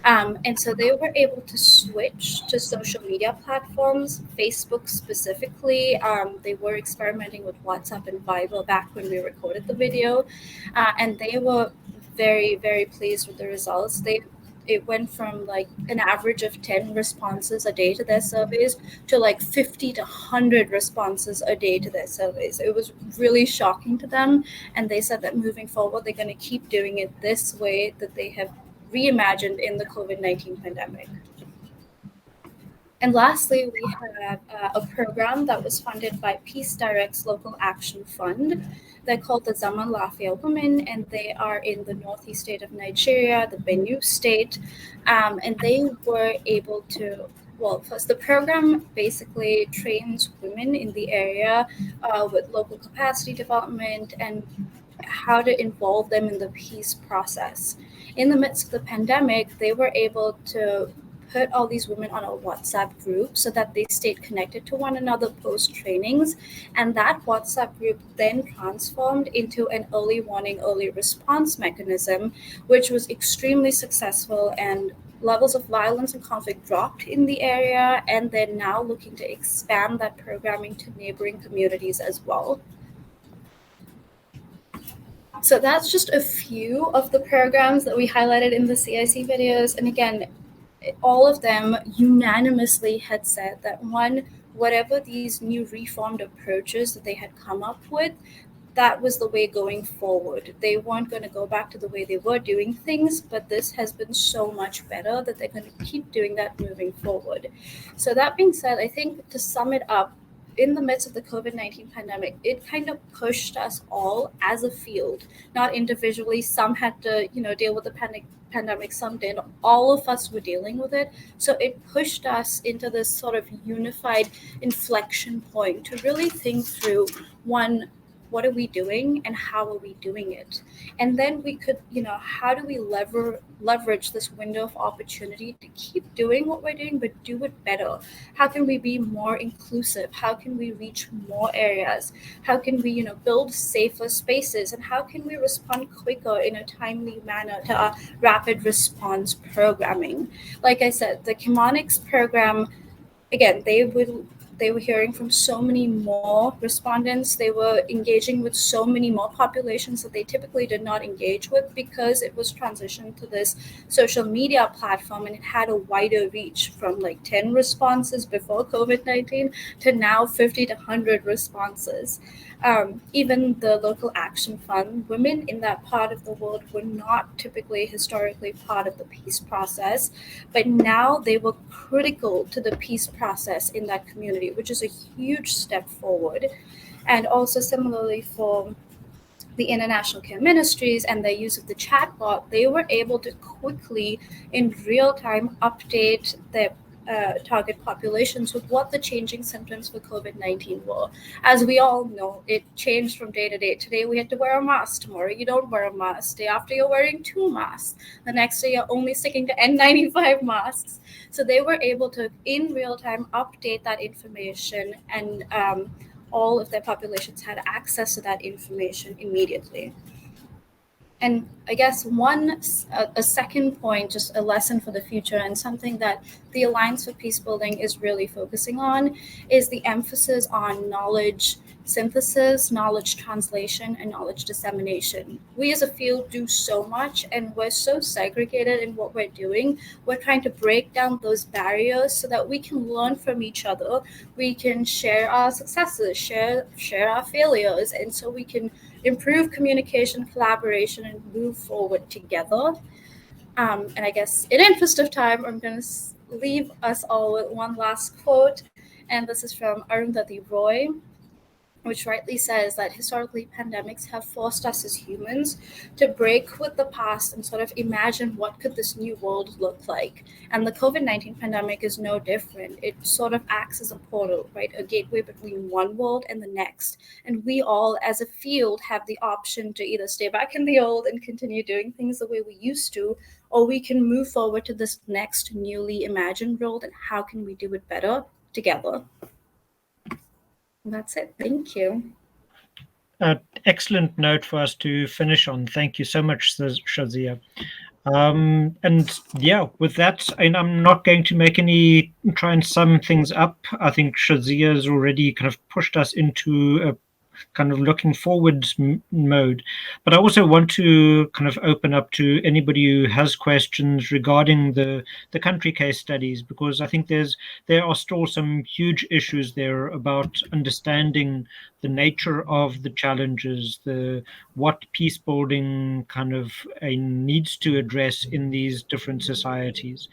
And so they were able to switch to social media platforms, Facebook specifically. They were experimenting with WhatsApp and Viber back when we recorded the video. And they were very, very pleased with the results. It went from like an average of 10 responses a day to their surveys to like 50 to 100 responses a day to their surveys. It was really shocking to them. And they said that moving forward, they're going to keep doing it this way that they have reimagined in the COVID-19 pandemic. And lastly, we have a program that was funded by Peace Direct's Local Action Fund. They're called the Zaman LaFayette Women, and they are in the northeast state of Nigeria, the Benue state. And they were able to, well, first, the program basically trains women in the area with local capacity development and how to involve them in the peace process. In the midst of the pandemic, they were able to put all these women on a WhatsApp group so that they stayed connected to one another post trainings. And that WhatsApp group then transformed into an early warning, early response mechanism, which was extremely successful, and levels of violence and conflict dropped in the area. And they're now looking to expand that programming to neighboring communities as well. So that's just a few of the programs that we highlighted in the CIC videos. And again, all of them unanimously had said that one, whatever these new reformed approaches that they had come up with, that was the way going forward. They weren't going to go back to the way they were doing things, but this has been so much better that they're going to keep doing that moving forward. So that being said, I think to sum it up, in the midst of the COVID-19 pandemic, it kind of pushed us all as a field, not individually. Some had to, deal with the pandemic, some did. All of us were dealing with it. So it pushed us into this sort of unified inflection point to really think through, one, what are we doing and how are we doing it? And then we could, how do we leverage this window of opportunity to keep doing what we're doing, but do it better? How can we be more inclusive? How can we reach more areas? How can we, build safer spaces? And how can we respond quicker in a timely manner to our rapid response programming? Like I said, the Kemonix program, again, they were hearing from so many more respondents. They were engaging with so many more populations that they typically did not engage with because it was transitioned to this social media platform, and it had a wider reach from like 10 responses before COVID-19 to now 50 to 100 responses. Even the Local Action Fund, women in that part of the world were not typically historically part of the peace process, but now they were critical to the peace process in that community, which is a huge step forward. And also similarly for the International Care Ministries and their use of the chatbot, they were able to quickly, in real time, update their target populations with what the changing symptoms for COVID-19 were. As we all know, it changed from day to day. Today we had to wear a mask. Tomorrow you don't wear a mask. Day after you're wearing 2 masks. The next day you're only sticking to N95 masks. So they were able to, in real time, update that information, and all of their populations had access to that information immediately. And I guess a second point, just a lesson for the future, and something that the Alliance for Peacebuilding is really focusing on, is the emphasis on knowledge synthesis, knowledge translation, and knowledge dissemination. We as a field do so much, and we're so segregated in what we're doing. We're trying to break down those barriers so that we can learn from each other. We can share our successes, share our failures, and so we can improve communication, collaboration, and move forward together. And I guess in interest of time, I'm going to leave us all with one last quote, and this is from Arundhati Roy, which rightly says that historically pandemics have forced us as humans to break with the past and sort of imagine what could this new world look like. And the COVID-19 pandemic is no different. It sort of acts as a portal, right? A gateway between one world and the next. And we all, as a field, have the option to either stay back in the old and continue doing things the way we used to, or we can move forward to this next newly imagined world, and how can we do it better together? That's it. Thank you. Excellent note for us to finish on. Thank you so much, Shazia. And yeah, with that, I'm not going to try and sum things up. I think Shazia has already kind of pushed us into a kind of looking forward mode. But I also want to kind of open up to anybody who has questions regarding the country case studies, because I think there are still some huge issues there about understanding the nature of the challenges, what peace building kind of needs to address in these different societies.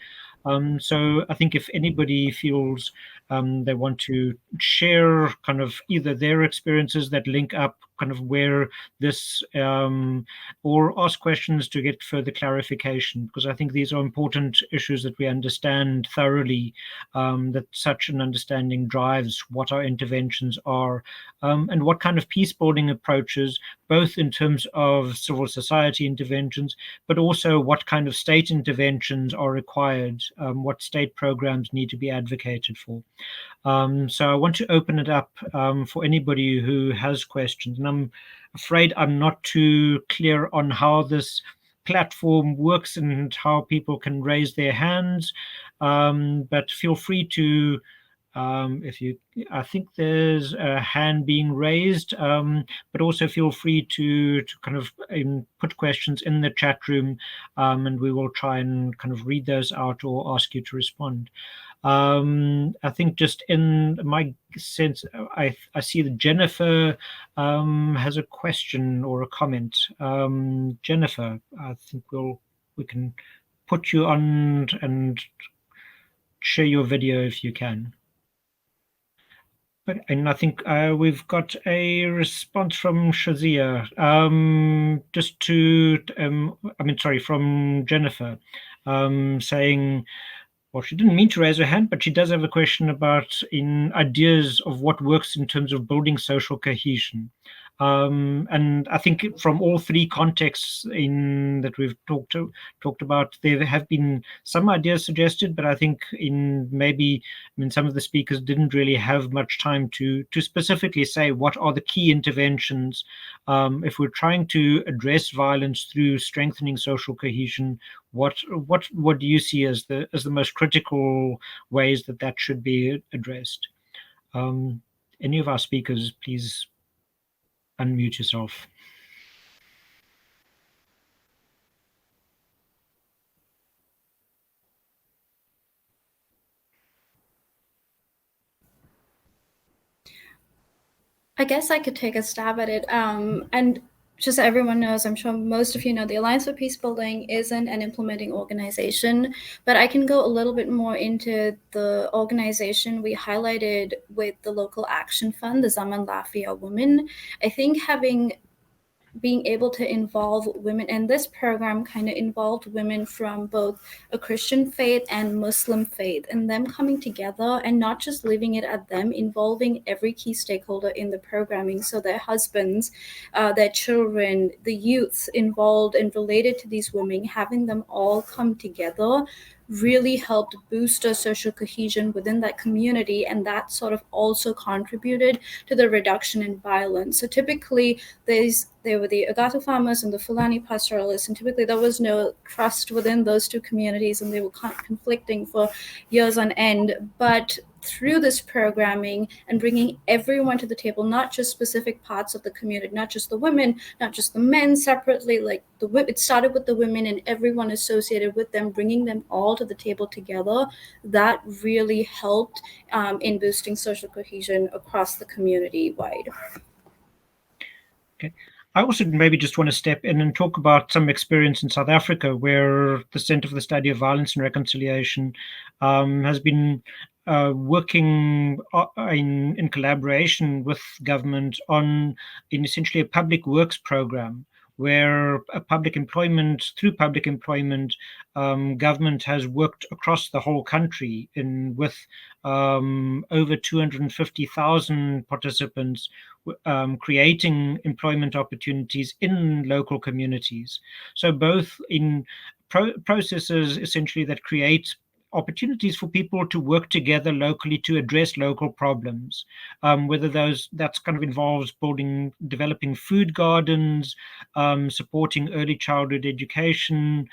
So I think if anybody feels they want to share kind of either their experiences that link up kind of where this, or ask questions to get further clarification, because I think these are important issues that we understand thoroughly, that such an understanding drives what our interventions are, and what kind of peace building approaches, both in terms of civil society interventions, but also what kind of state interventions are required, what state programs need to be advocated for. So I want to open it up for anybody who has questions. And I'm afraid I'm not too clear on how this platform works and how people can raise their hands. But feel free to, I think there's a hand being raised, but also feel free to kind of put questions in the chat room, and we will try and kind of read those out or ask you to respond. I think just in my sense, I see that Jennifer has a question or a comment. Jennifer, I think we can put you on and share your video if you can. And I think we've got a response from Shazia, from Jennifer, saying, well, she didn't mean to raise her hand, but she does have a question about ideas of what works in terms of building social cohesion. And I think from all three contexts that we've talked about, there have been some ideas suggested, but I think some of the speakers didn't really have much time to specifically say what are the key interventions. If we're trying to address violence through strengthening social cohesion, what do you see as the most critical ways that should be addressed? Any of our speakers, please unmute yourself. I guess I could take a stab at it. And just so everyone knows, I'm sure most of you know, the Alliance for Peacebuilding isn't an implementing organization, but I can go a little bit more into the organization we highlighted with the local action fund, the Zaman LaFayette Women. I think having being able to involve women, and this program kind of involved women from both a Christian faith and Muslim faith, and them coming together and not just leaving it at them, involving every key stakeholder in the programming, so their husbands, their children, the youths involved and related to these women, having them all come together really helped boost a social cohesion within that community, and that sort of also contributed to the reduction in violence. So typically there were the Agato farmers and the Fulani pastoralists, and typically there was no trust within those two communities, and they were conflicting for years on end. But through this programming and bringing everyone to the table, not just specific parts of the community, not just the women, not just the men separately, like it started with the women and everyone associated with them, bringing them all to the table together, that really helped in boosting social cohesion across the community wide. Okay. I also maybe just want to step in and talk about some experience in South Africa, where the Center for the Study of Violence and Reconciliation has been working in collaboration with government in essentially a public works program, where through public employment, government has worked across the whole country with over 250,000 participants, creating employment opportunities in local communities. So both in processes essentially that create opportunities for people to work together locally to address local problems, whether that's kind of involves developing food gardens, supporting early childhood education,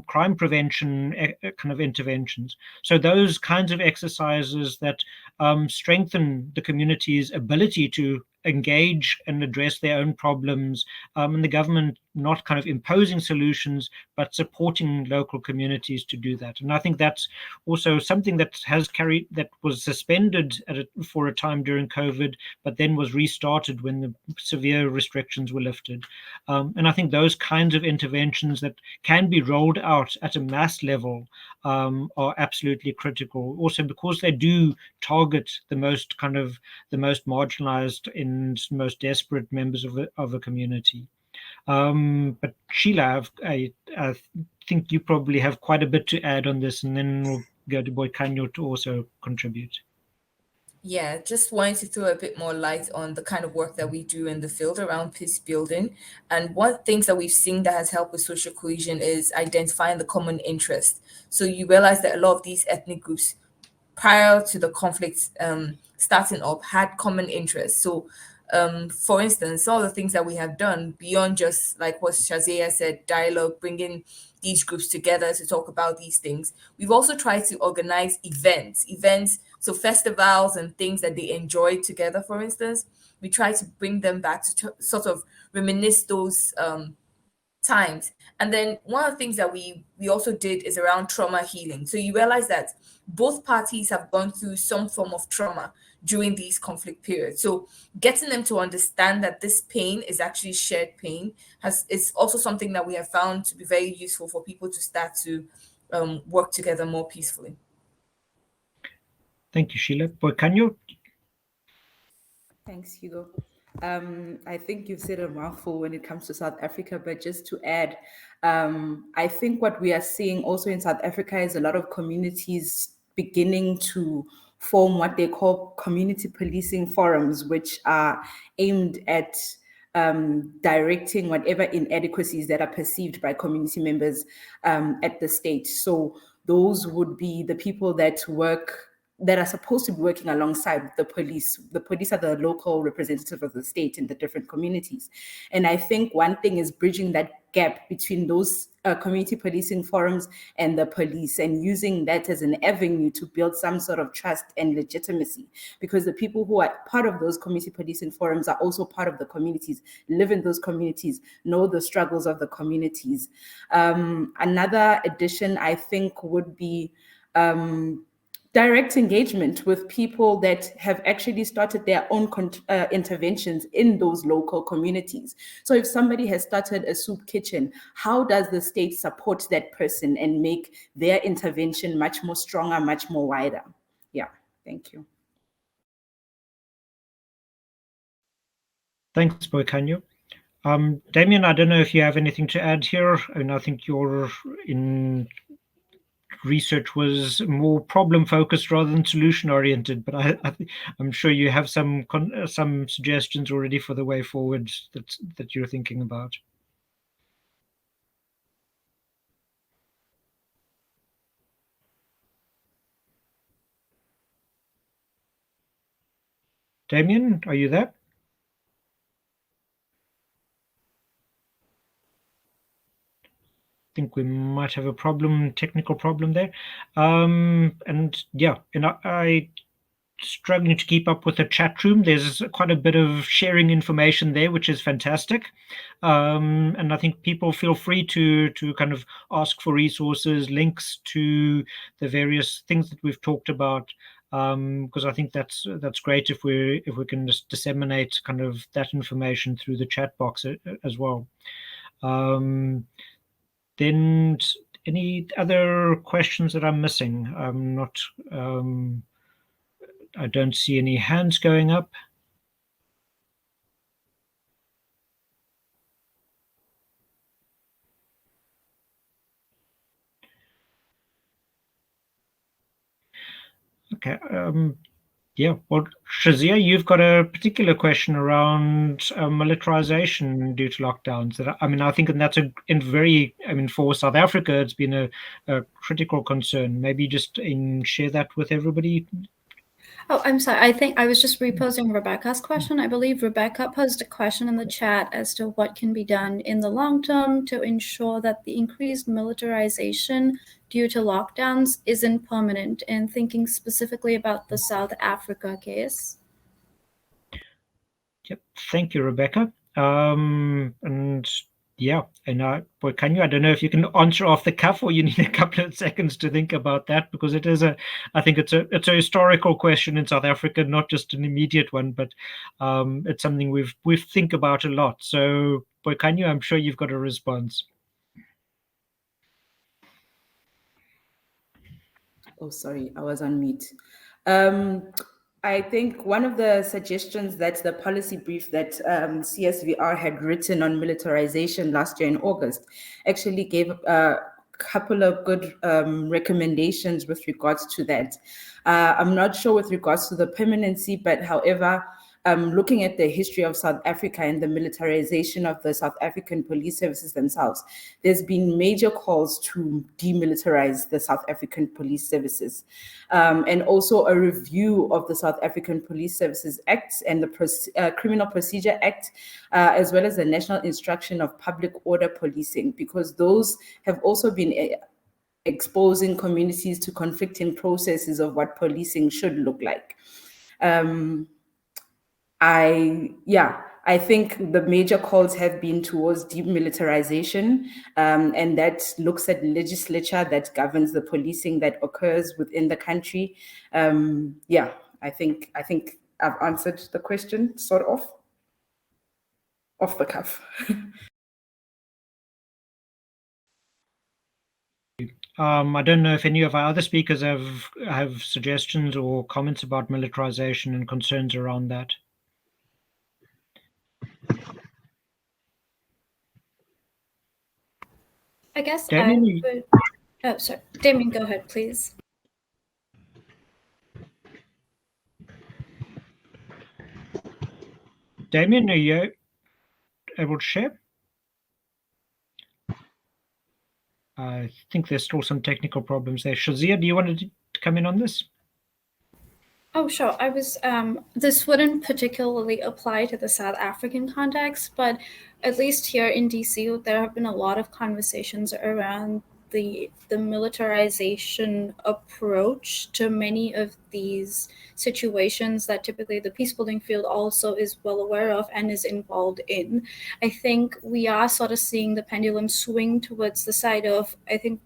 crime prevention kind of interventions. So those kinds of exercises that strengthen the community's ability to engage and address their own problems, and the government not kind of imposing solutions, but supporting local communities to do that. And I think that's also something that was suspended for a time during COVID, but then was restarted when the severe restrictions were lifted. And I think those kinds of interventions that can be rolled out at a mass level are absolutely critical. Also, because they do target the most marginalized and most desperate members of a community. But Sheila, I think you probably have quite a bit to add on this, and then we'll go to Boykanye to also contribute. Yeah, just wanted to throw a bit more light on the kind of work that we do in the field around peace building. And one of the things that we've seen that has helped with social cohesion is identifying the common interest. So you realize that a lot of these ethnic groups, prior to the conflict starting up, had common interests. So for instance, all the things that we have done beyond just like what Shazia said, dialogue, bringing these groups together to talk about these things, we've also tried to organize events, so festivals and things that they enjoy together. For instance, we try to bring them back to sort of reminisce those times. And then one of the things that we also did is around trauma healing. So you realize that both parties have gone through some form of trauma during these conflict periods. So getting them to understand that this pain is actually shared pain is also something that we have found to be very useful for people to start to work together more peacefully. Thank you, Sheila. Boykanye? Thanks, Hugo. I think you've said a mouthful when it comes to South Africa, but just to add, I think what we are seeing also in South Africa is a lot of communities beginning to form what they call community policing forums, which are aimed at directing whatever inadequacies that are perceived by community members at the state. So those would be the people that are supposed to be working alongside the police. The police are the local representative of the state in the different communities. And I think one thing is bridging that gap between those community policing forums and the police, and using that as an avenue to build some sort of trust and legitimacy, because the people who are part of those community policing forums are also part of the communities, live in those communities, know the struggles of the communities. Another addition, I think, would be direct engagement with people that have actually started their own interventions in those local communities. So if somebody has started a soup kitchen, how does the state support that person and make their intervention much more stronger, much more wider? Yeah, thank you. Thanks, Boykanye. Damien, I don't know if you have anything to add here. I mean, I think your research was more problem-focused rather than solution-oriented, but I'm sure you have some suggestions already for the way forward that you're thinking about. Damien, are you there? I think we might have a technical problem there. And yeah, and I struggling to keep up with the chat room. There's quite a bit of sharing information there, which is fantastic. And I think people feel free to kind of ask for resources, links to the various things that we've talked about, because I think that's great if we can just disseminate kind of that information through the chat box as well. Then any other questions that I'm missing? I'm not. I don't see any hands going up. Okay. Yeah. Well, Shazia, you've got a particular question around militarization due to lockdowns. I mean, I think that's for South Africa, it's been a critical concern. Maybe just share that with everybody. Oh, I'm sorry. I think I was just reposing Rebecca's question. I believe Rebecca posed a question in the chat as to what can be done in the long term to ensure that the increased militarization due to lockdowns isn't permanent, and thinking specifically about the South Africa case. Yep. Thank you, Rebecca. And yeah, and Boykanye, I don't know if you can answer off the cuff or you need a couple of seconds to think about that, because I think it's a historical question in South Africa, not just an immediate one, but it's something we think about a lot. So Boykanye, I'm sure you've got a response. Oh, sorry, I was on mute. I think one of the suggestions that the policy brief that CSVR had written on militarization last year in August actually gave a couple of good recommendations with regards to that. I'm not sure with regards to the permanency, but however, looking at the history of South Africa and the militarization of the South African police services themselves, there's been major calls to demilitarize the South African police services, and also a review of the South African Police Services Act and the Criminal Procedure Act, as well as the National Instruction of Public Order Policing, because those have also been exposing communities to conflicting processes of what policing should look like. I think the major calls have been towards demilitarization, and that looks at legislature that governs the policing that occurs within the country. I think I've answered the question sort of off the cuff. I don't know if any of our other speakers have suggestions or comments about militarization and concerns around that. I guess Damien, I would. Oh, sorry. Damien, go ahead, please. Damien, are you able to share? I think there's still some technical problems there. Shazia, do you want to come in on this? Oh, sure. I was, this wouldn't particularly apply to the South African context, but at least here in DC, there have been a lot of conversations around the militarization approach to many of these situations that typically the peacebuilding field also is well aware of and is involved in. I think we are sort of seeing the pendulum swing towards the side of, I think,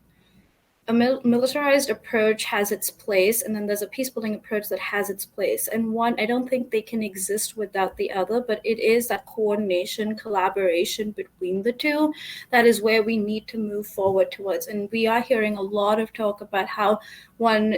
a militarized approach has its place, and then there's a peacebuilding approach that has its place. And one, I don't think they can exist without the other, but it is that coordination, collaboration between the two that is where we need to move forward towards. And we are hearing a lot of talk about how one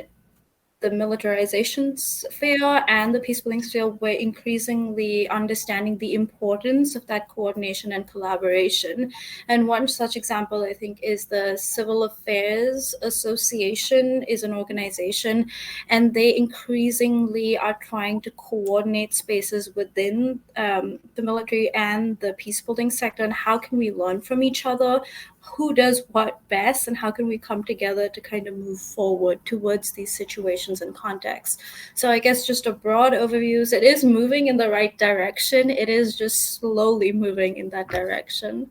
the militarization sphere and the peacebuilding sphere, we're increasingly understanding the importance of that coordination and collaboration. And one such example, I think, is the Civil Affairs Association is an organization, and they increasingly are trying to coordinate spaces within the military and the peacebuilding sector, and how can we learn from each other, who does what best, and how can we come together to kind of move forward towards these situations and contexts. So I guess just a broad overview is it is moving in the right direction. It is just slowly moving in that direction.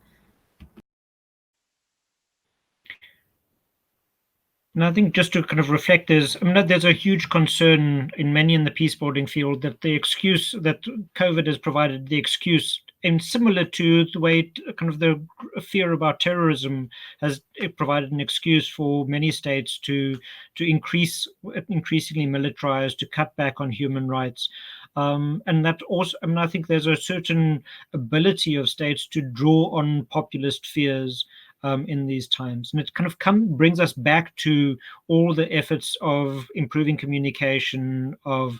And I think just to kind of reflect, there's a huge concern in many in the peacebuilding field that the excuse that COVID has provided the excuse, and similar to the way kind of the fear about terrorism has provided an excuse for many states to increasingly militarize, to cut back on human rights. And that also, I think there's a certain ability of states to draw on populist fears in these times. And it kind of brings us back to all the efforts of improving communication, of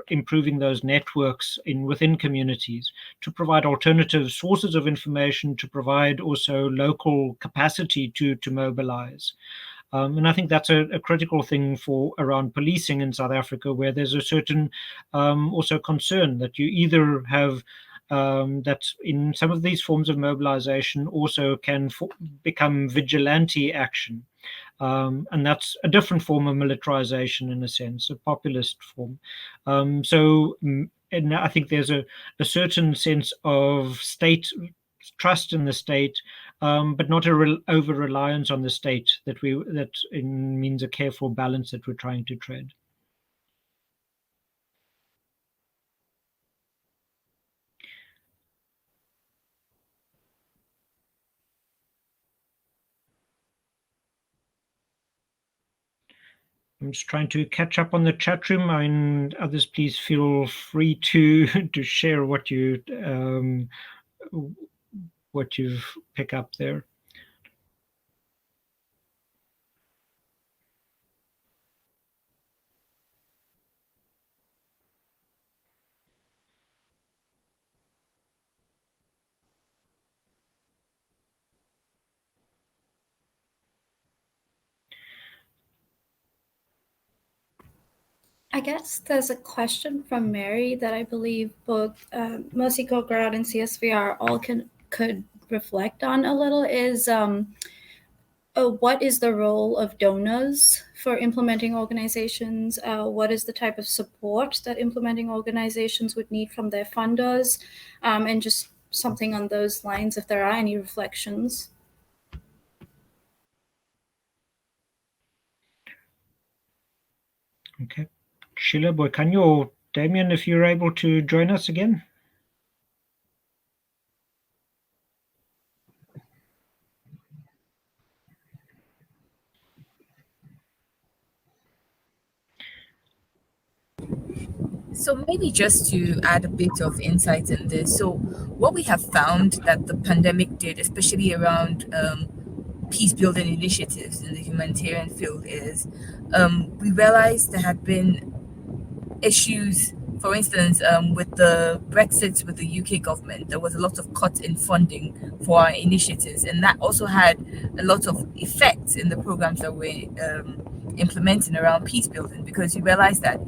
improving those networks within communities, to provide alternative sources of information, to provide also local capacity to mobilize. And I think that's a critical thing around policing in South Africa, where there's a certain also concern that you either have that in some of these forms of mobilization also can become vigilante action. And that's a different form of militarization, in a sense, a populist form. And I think there's a certain sense of state trust in the state, but not over-reliance on the state that means a careful balance that we're trying to tread. I'm just trying to catch up on the chat room, and others, please feel free to share what you've picked up there. I guess there's a question from Mary that I believe both MercyCore Grad and CSVR all could reflect on a little, is what is the role of donors for implementing organizations? What is the type of support that implementing organizations would need from their funders? And just something on those lines, if there are any reflections. Okay. Sheila, Boykanye, or Damien, if you're able to join us again. So maybe just to add a bit of insight in this. So what we have found that the pandemic did, especially around peace building initiatives in the humanitarian field, is we realized there had been issues. For instance, with the Brexit with the UK government, there was a lot of cut in funding for our initiatives, and that also had a lot of effects in the programs that we're implementing around peace building, because you realize that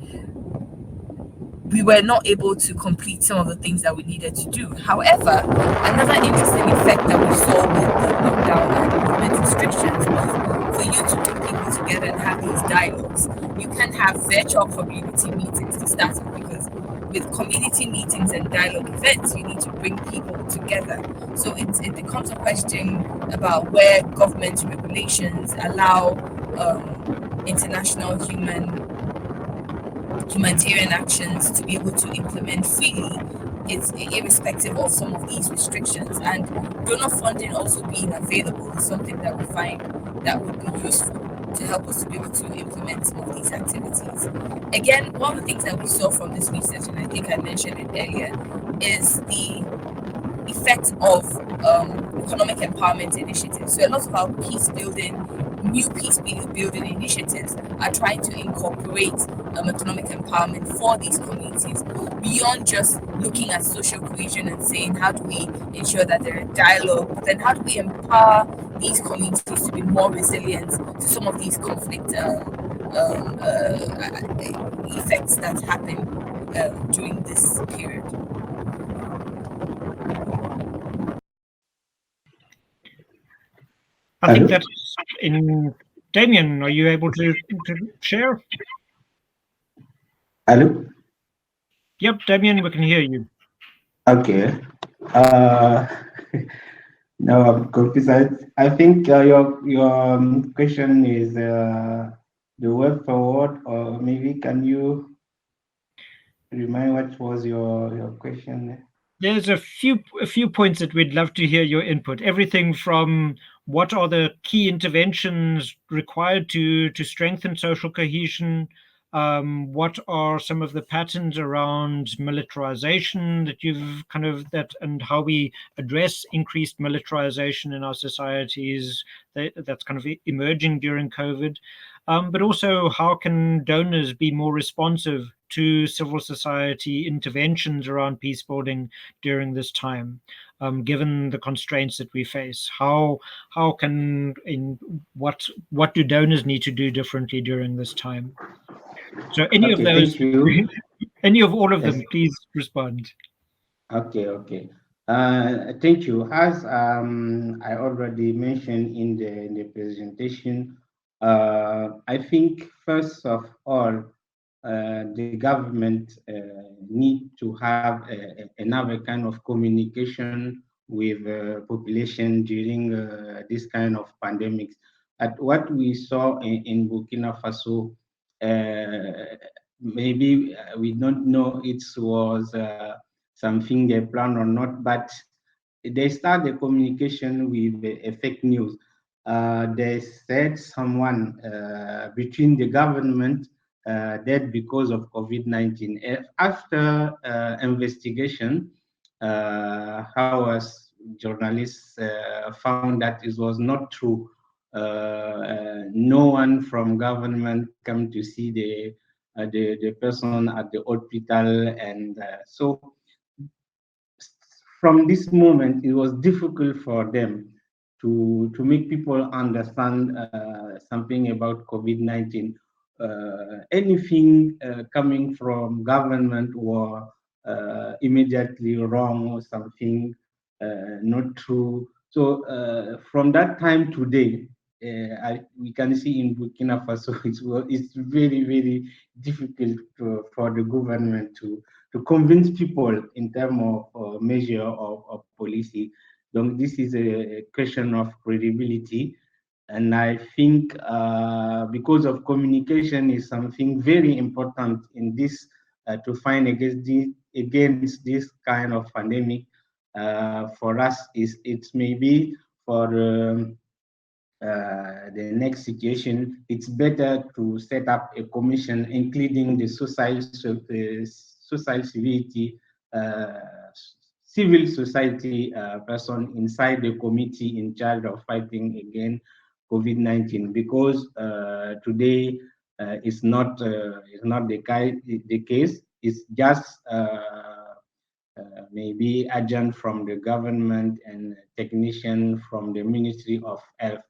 we were not able to complete some of the things that we needed to do. However, another interesting effect that we saw with the lockdown and movement restrictions was for you to bring people together and have these dialogues. You can have virtual community meetings to start with, because with community meetings and dialogue events, you need to bring people together. So it becomes a question about where government regulations allow international humanitarian actions to be able to implement freely. It's irrespective of some of these restrictions, and donor funding also being available is something that we find that would be useful to help us to be able to implement some of these activities. Again, one of the things that we saw from this research, and I think I mentioned it earlier, is the effect of economic empowerment initiatives. So a lot of our peace building new peace-building initiatives are trying to incorporate economic empowerment for these communities beyond just looking at social cohesion and saying how do we ensure that there is dialogue, but then how do we empower these communities to be more resilient to some of these conflict effects that happen during this period. I think that's in Damien. Are you able to share? Hello? Yep, Damien, we can hear you. Okay. No, I'm confused. I think your question is the way forward, or maybe can you remind what was your question? There's a few points that we'd love to hear your input. Everything from what are the key interventions required to strengthen social cohesion? What are some of the patterns around militarization that you've and how we address increased militarization in our societies that's kind of emerging during COVID? But also, how can donors be more responsive to civil society interventions around peace building during this time, given the constraints that we face? What do donors need to do differently during this time? So any of those, thank you. any of all of Yes. them, please respond. Okay. Thank you. As I already mentioned in the presentation, I think first of all, the government need to have another kind of communication with the population during this kind of pandemics. At what we saw in Burkina Faso, maybe we don't know it was something they planned or not, but they start the communication with a fake news. They said someone between the government dead because of COVID-19. After investigation, our journalists found that it was not true. No one from government come to see the person at the hospital, and so from this moment, it was difficult for them to make people understand something about COVID-19. Anything coming from government were immediately wrong or something not true. So from that time today, we can see in Burkina Faso, it's very, very difficult for the government to convince people in terms of measure of policy. So this is a question of credibility. And I think because of communication is something very important in this to fight against this kind of pandemic. For us, it's maybe for the next situation, it's better to set up a commission, including the civil society person inside the committee in charge of fighting against COVID-19, because today it's not the case. It's just maybe agent from the government and technician from the Ministry of Health.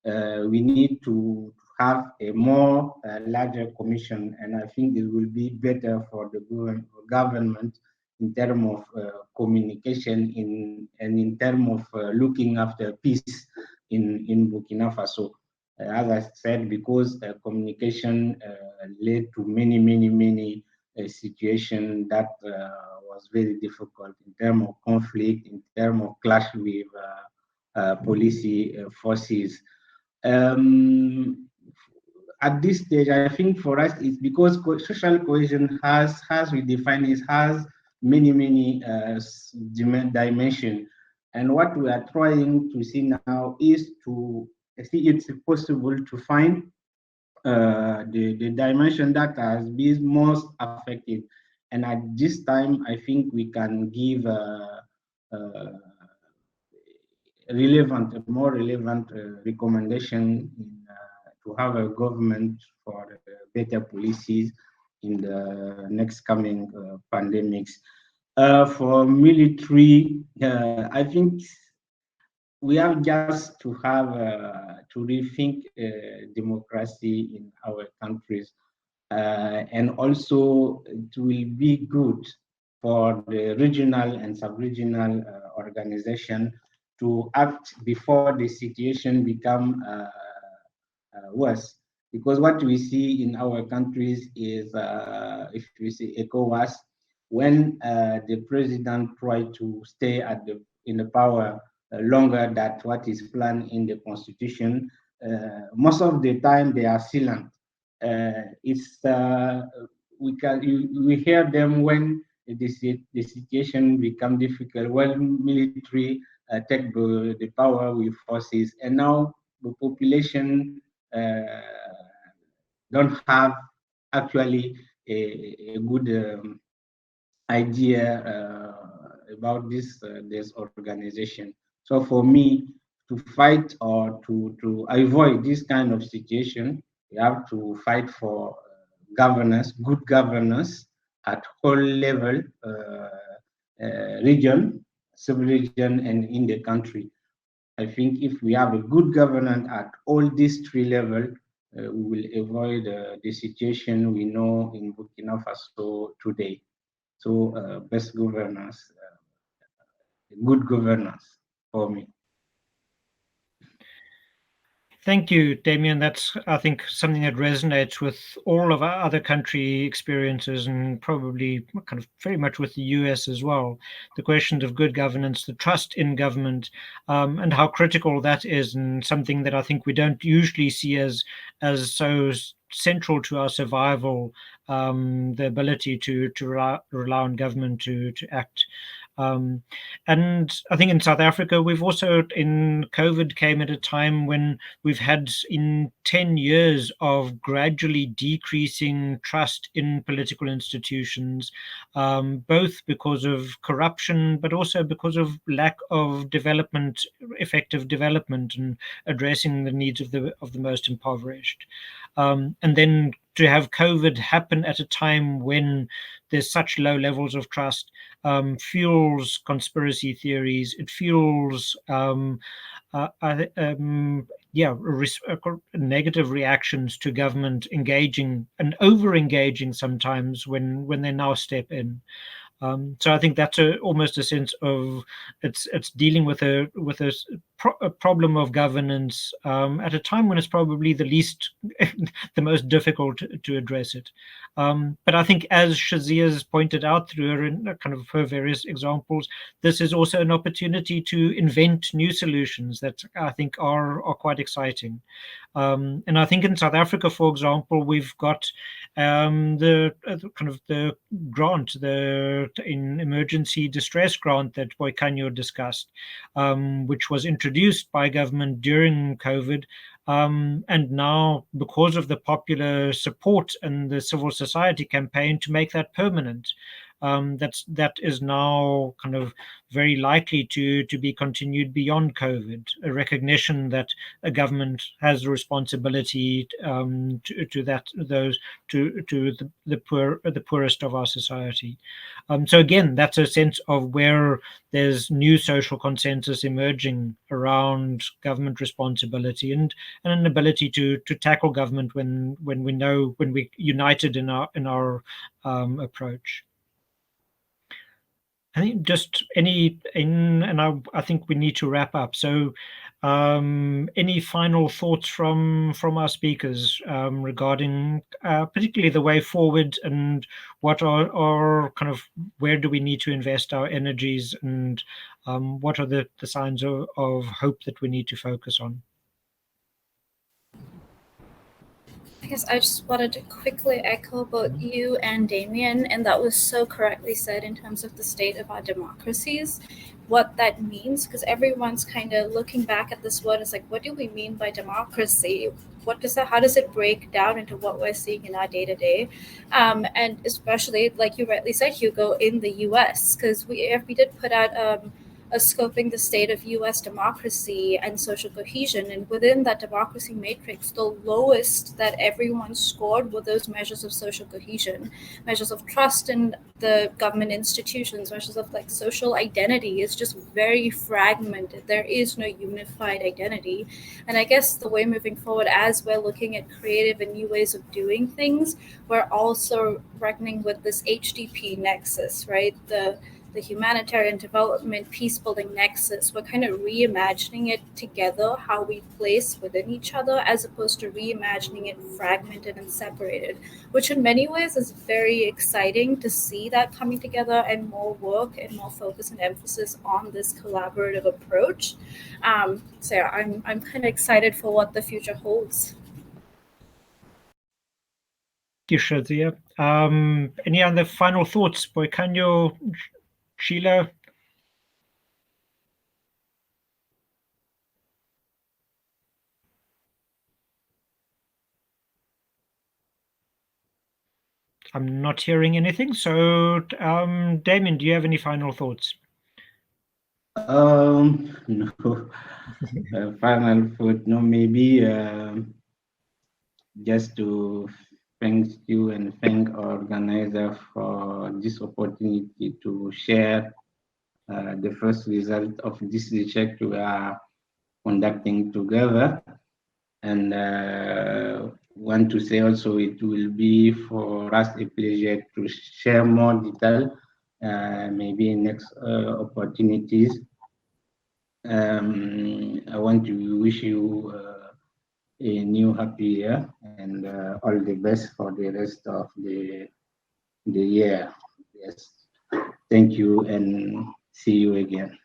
We need to have a more larger commission, and I think it will be better for the government in terms of communication and in terms of looking after peace in Burkina Faso. As I said, because communication led to many situations that was very difficult in terms of conflict, in terms of clash with policy forces. At this stage, I think for us, it's because social cohesion has we define it, has many dimensions. And what we are trying to see now is to see it's possible to find the dimension that has been most affected. And at this time, I think we can give more relevant recommendation to have a government for better policies in the next coming pandemics. For military, I think we have just to have to rethink democracy in our countries, and also it will be good for the regional and sub-regional organization to act before the situation become worse. Because what we see in our countries is, if we see ECOWAS, when the president tried to stay in the power longer than what is planned in the constitution, most of the time they are silent. We hear them when the situation become difficult, when military take the power with forces, and now the population don't have actually a good idea about this organization. So for me, to fight or to avoid this kind of situation, we have to fight for governance, good governance at whole level, region, sub-region, and in the country. I think if we have a good governance at all these three levels, we will avoid the situation we know in Burkina Faso today. So best governance, good governance for me. Thank you, Damien. That's, I think, something that resonates with all of our other country experiences, and probably kind of very much with the US as well. The questions of good governance, the trust in government, and how critical that is, and something that I think we don't usually see as so central to our survival, the ability to rely on government to act. And I think in South Africa, we've also, in COVID came at a time when we've had in 10 years of gradually decreasing trust in political institutions, both because of corruption, but also because of lack of development, effective development, and addressing the needs of the most impoverished. And then to have COVID happen at a time when there's such low levels of trust, fuels conspiracy theories. It fuels negative reactions to government engaging and over-engaging sometimes when they now step in. So I think that's almost a sense of it's dealing with a problem of governance at a time when it's probably the most difficult to address it. But I think, as Shazia has pointed out through her various examples, this is also an opportunity to invent new solutions that I think are quite exciting. And I think in South Africa, for example, we've got the grant, the emergency distress grant that Boykanye discussed, which was introduced by government during COVID. And now, because of the popular support and the civil society campaign to make that permanent, that is now kind of very likely to be continued beyond COVID. A recognition that a government has a responsibility to the poorest of our society. So again, that's a sense of where there's new social consensus emerging around government responsibility and an ability to tackle government when we're united in our approach. I think just I think we need to wrap up. So, any final thoughts from our speakers regarding particularly the way forward, and what are kind of, where do we need to invest our energies, and what are the signs of hope that we need to focus on? I guess I just wanted to quickly echo both you and Damien, and that was so correctly said in terms of the state of our democracies, what that means, because everyone's kind of looking back at this word. It's like, what do we mean by democracy? How does it break down into what we're seeing in our day-to-day? And especially, like you rightly said, Hugo, in the US, because we did put out scoping the state of US democracy and social cohesion. And within that democracy matrix, the lowest that everyone scored were those measures of social cohesion, measures of trust in the government institutions, measures of like social identity is just very fragmented. There is no unified identity. And I guess the way moving forward, as we're looking at creative and new ways of doing things, we're also reckoning with this HDP nexus, right? The humanitarian development, peace building nexus. We're kind of reimagining it together, how we place within each other, as opposed to reimagining it fragmented and separated, which in many ways is very exciting to see that coming together, and more work and more focus and emphasis on this collaborative approach. So yeah, I'm kind of excited for what the future holds. Thank you, Shazia. Any other final thoughts, Boykanye, Sheila? I'm not hearing anything. So, Damien, do you have any final thoughts? No. Final thought, no, maybe just to thank you and thank our organizer for this opportunity to share the first result of this research we are conducting together. And want to say also it will be for us a pleasure to share more detail, maybe in next opportunities. I want to wish you a new happy year and all the best for the rest of the year. Yes, thank you and see you again.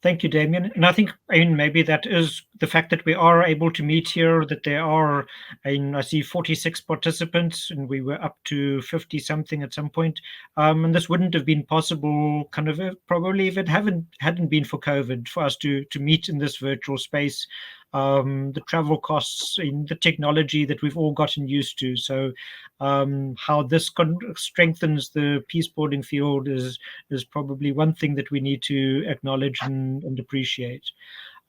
Thank you, Damien. And I think, maybe that is the fact that we are able to meet here, that there are, I see 46 participants, and we were up to 50 something at some point. And this wouldn't have been possible probably if it hadn't been for COVID, for us to meet in this virtual space. The travel costs, the technology that we've all gotten used to. So how this strengthens the peace building field is probably one thing that we need to acknowledge and appreciate.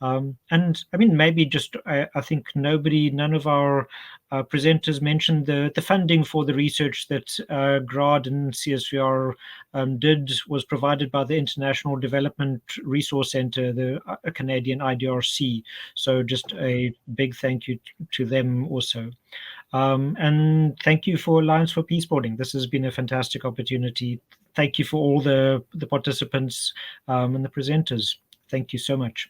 And maybe just, I think none of our presenters mentioned the funding for the research that GRAD and CSVR was provided by the International Development Resource Center, the Canadian IDRC. So just a big thank you to them also. And thank you for Alliance for Peacebuilding. This has been a fantastic opportunity. Thank you for all the participants and the presenters. Thank you so much.